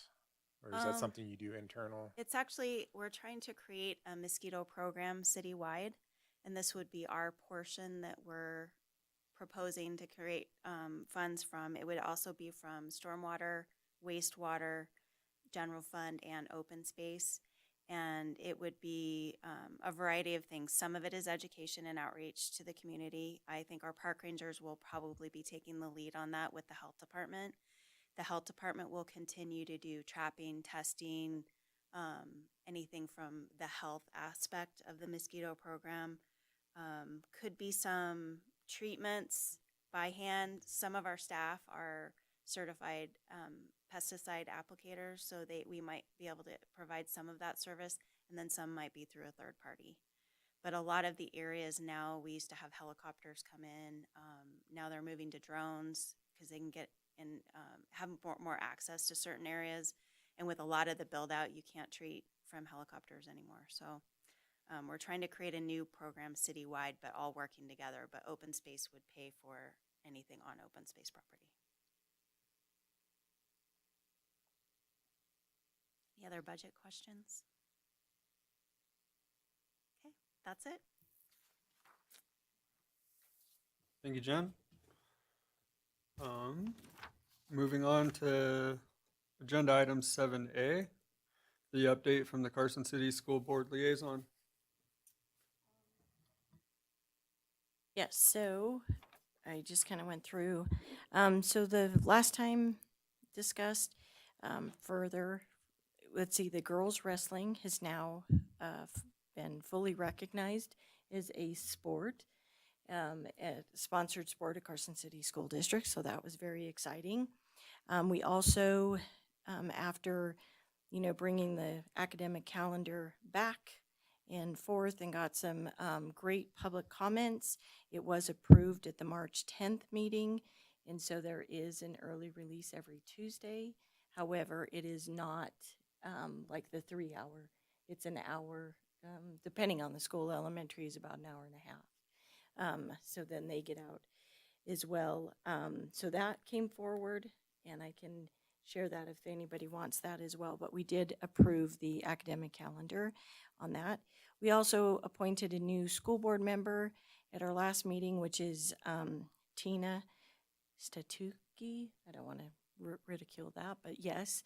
[SPEAKER 5] Or is that
[SPEAKER 10] Um,
[SPEAKER 5] something you do internal?
[SPEAKER 10] It's actually, we're trying to create a mosquito program citywide, and this would be our portion that we're proposing to create funds from. It would also be from stormwater, wastewater, general fund, and open space. And it would be a variety of things. Some of it is education and outreach to the community. I think our park rangers will probably be taking the lead on that with the health department. The health department will continue to do trapping, testing, anything from the health aspect of the mosquito program. Could be some treatments by hand. Some of our staff are certified pesticide applicators, so we might be able to provide some of that service, and then some might be through a third party. But a lot of the areas now, we used to have helicopters come in. Now they're moving to drones because they can get and have more access to certain areas. And with a lot of the build out, you can't treat from helicopters anymore. So we're trying to create a new program citywide, but all working together. But open space would pay for anything on open space property. Any other budget questions? Okay, that's it.
[SPEAKER 1] Thank you, Jen. Moving on to agenda item 7A, the update from the Carson City School Board Liaison.
[SPEAKER 6] Yes, so I just kind of went through. So the last time discussed further, let's see, the girls wrestling has now been fully recognized as a sport, a sponsored sport at Carson City School District. So that was very exciting. We also, after, bringing the academic calendar back and forth and got some great public comments, it was approved at the March 10th meeting. And so there is an early release every Tuesday. However, it is not like the 3 hour. It's an hour, depending on the school. Elementary is about an hour and a half. So then they get out as well. So that came forward, and I can share that if anybody wants that as well. But we did approve the academic calendar on that. We also appointed a new school board member at our last meeting, which is Tina Statuki. I don't want to ridicule that, but yes.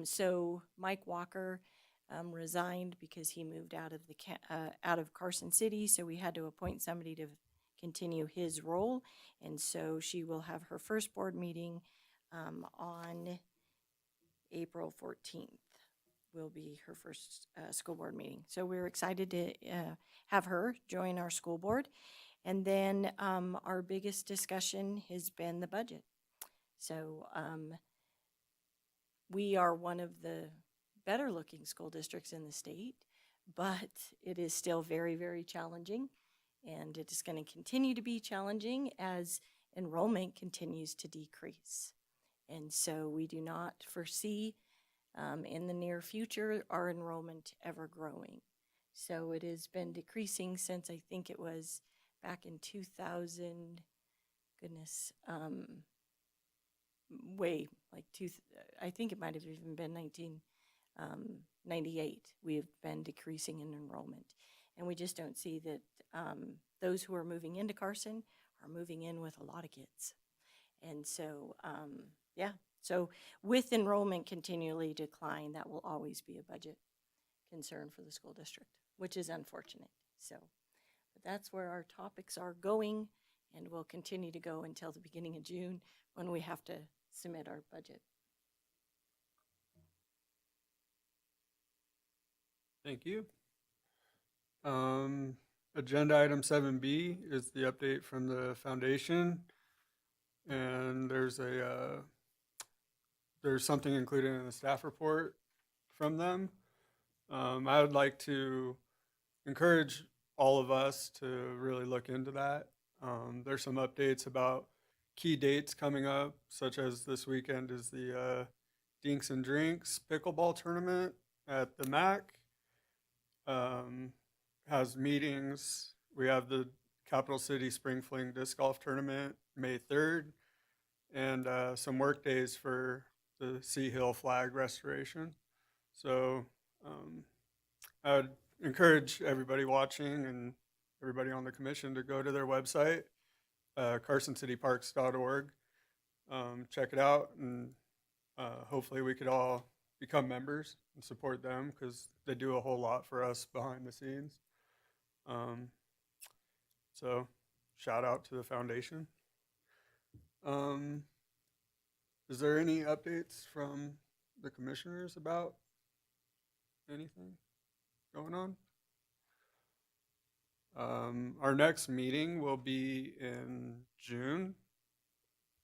[SPEAKER 6] So Mike Walker resigned because he moved out of Carson City, so we had to appoint somebody to continue his role, and so she will have her first board meeting on April 14th. Will be her first school board meeting. So we're excited to have her join our school board. And then our biggest discussion has been the budget. So we are one of the better looking school districts in the state, but it is still very, very challenging. And it is going to continue to be challenging as enrollment continues to decrease. And so we do not foresee in the near future our enrollment ever growing. So it has been decreasing since I think it was back in 2000, goodness, way, like I think it might have even been 1998, we have been decreasing in enrollment. And we just don't see that those who are moving into Carson are moving in with a lot of kids. And so, yeah, so with enrollment continually decline, that will always be a budget concern for the school district, which is unfortunate. So, but that's where our topics are going, and will continue to go until the beginning of June when we have to submit our budget.
[SPEAKER 1] Thank you. Agenda item 7B is the update from the foundation. And there's something included in the staff report from them. I would like to encourage all of us to really look into that. There's some updates about key dates coming up, such as this weekend is the Dinks and Drinks pickleball tournament at the MAC. Has meetings. We have the Capital City Spring Fling Disc Golf Tournament May 3rd, and some work days for the Sea Hill flag restoration. So I would encourage everybody watching and everybody on the commission to go to their website, carsoncityparks.org. Check it out, and hopefully we could all become members and support them, because they do a whole lot for us behind the scenes. So shout out to the foundation. Is there any updates from the commissioners about anything going on? Our next meeting will be in June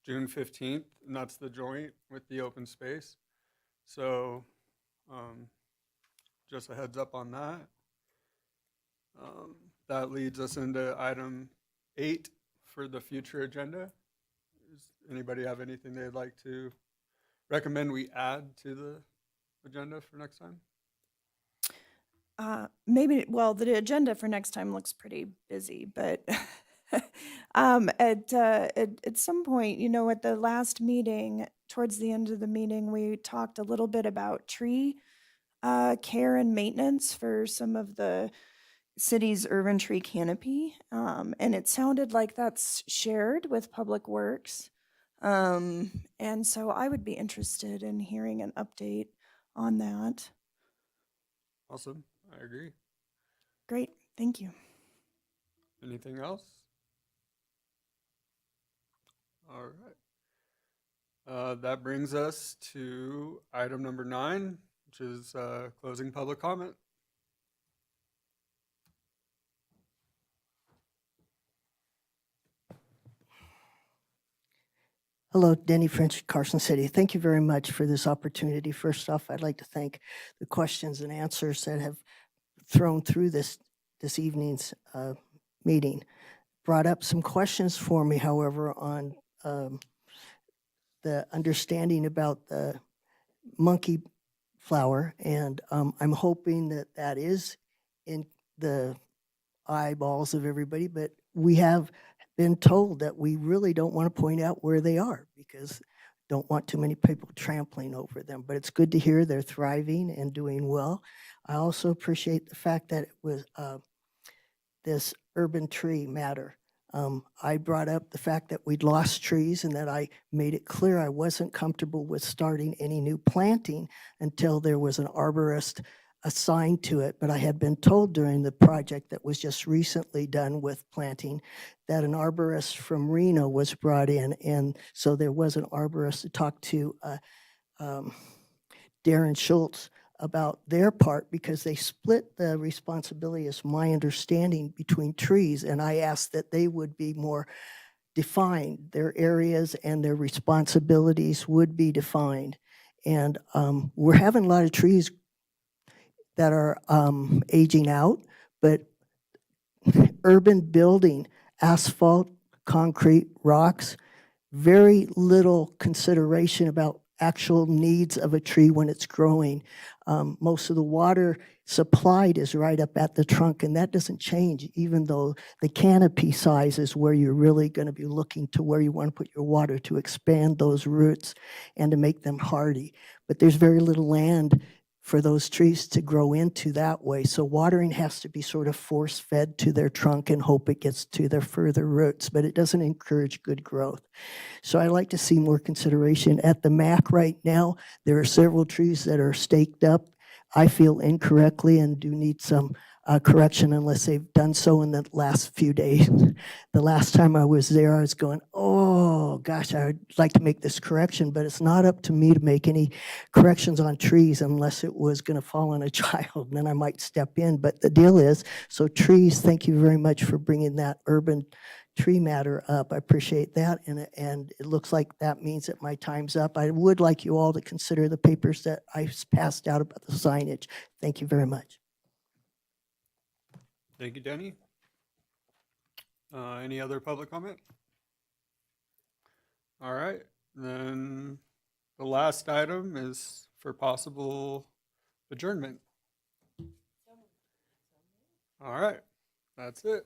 [SPEAKER 1] 15th, and that's the joint with the open space. So just a heads up on that. That leads us into item 8 for the future agenda. Does anybody have anything they'd like to recommend we add to the agenda for next time?
[SPEAKER 9] Maybe, well, the agenda for next time looks pretty busy, but at some point, you know, at the last meeting, towards the end of the meeting, we talked a little bit about tree care and maintenance for some of the city's urban tree canopy. And it sounded like that's shared with Public Works. And so I would be interested in hearing an update on that.
[SPEAKER 1] Awesome, I agree.
[SPEAKER 9] Great, thank you.
[SPEAKER 1] Anything else? All right. That brings us to item number 9, which is closing public comment.
[SPEAKER 4] Hello, Denny French, Carson City. Thank you very much for this opportunity. First off, I'd like to thank the questions and answers that have thrown through this evening's meeting. Brought up some questions for me, however, on the understanding about the monkey flower, and I'm hoping that that is in the eyeballs of everybody, but we have been told that we really don't want to point out where they are, because don't want too many people trampling over them. But it's good to hear they're thriving and doing well. I also appreciate the fact that it was this urban tree matter. I brought up the fact that we'd lost trees, and that I made it clear I wasn't comfortable with starting any new planting until there was an arborist assigned to it. But I had been told during the project that was just recently done with planting that an arborist from Reno was brought in, and so there was an arborist to talk to Darren Schultz about their part, because they split the responsibility, as my understanding, between trees, and I asked that they would be more defined, their areas and their responsibilities would be defined. And we're having a lot of trees that are aging out, but urban building, asphalt, concrete, rocks, very little consideration about actual needs of a tree when it's growing. Most of the water supplied is right up at the trunk, and that doesn't change, even though the canopy size is where you're really going to be looking to where you want to put your water to expand those roots and to make them hardy. But there's very little land for those trees to grow into that way. So watering has to be sort of force-fed to their trunk and hope it gets to their further roots, but it doesn't encourage good growth. So I like to see more consideration. At the MAC right now, there are several trees that are staked up, I feel incorrectly, and do need some correction unless they've done so in the last few days. The last time I was there, I was going, oh, gosh, I would like to make this correction, but it's not up to me to make any corrections on trees unless it was going to fall on a child, and then I might step in. But the deal is, so trees, thank you very much for bringing that urban tree matter up. I appreciate that, and it looks like that means that my time's up. I would like you all to consider the papers that I passed out about the signage. Thank you very much.
[SPEAKER 1] Thank you, Denny. Any other public comment? All right, then the last item is for possible adjournment. All right, that's it.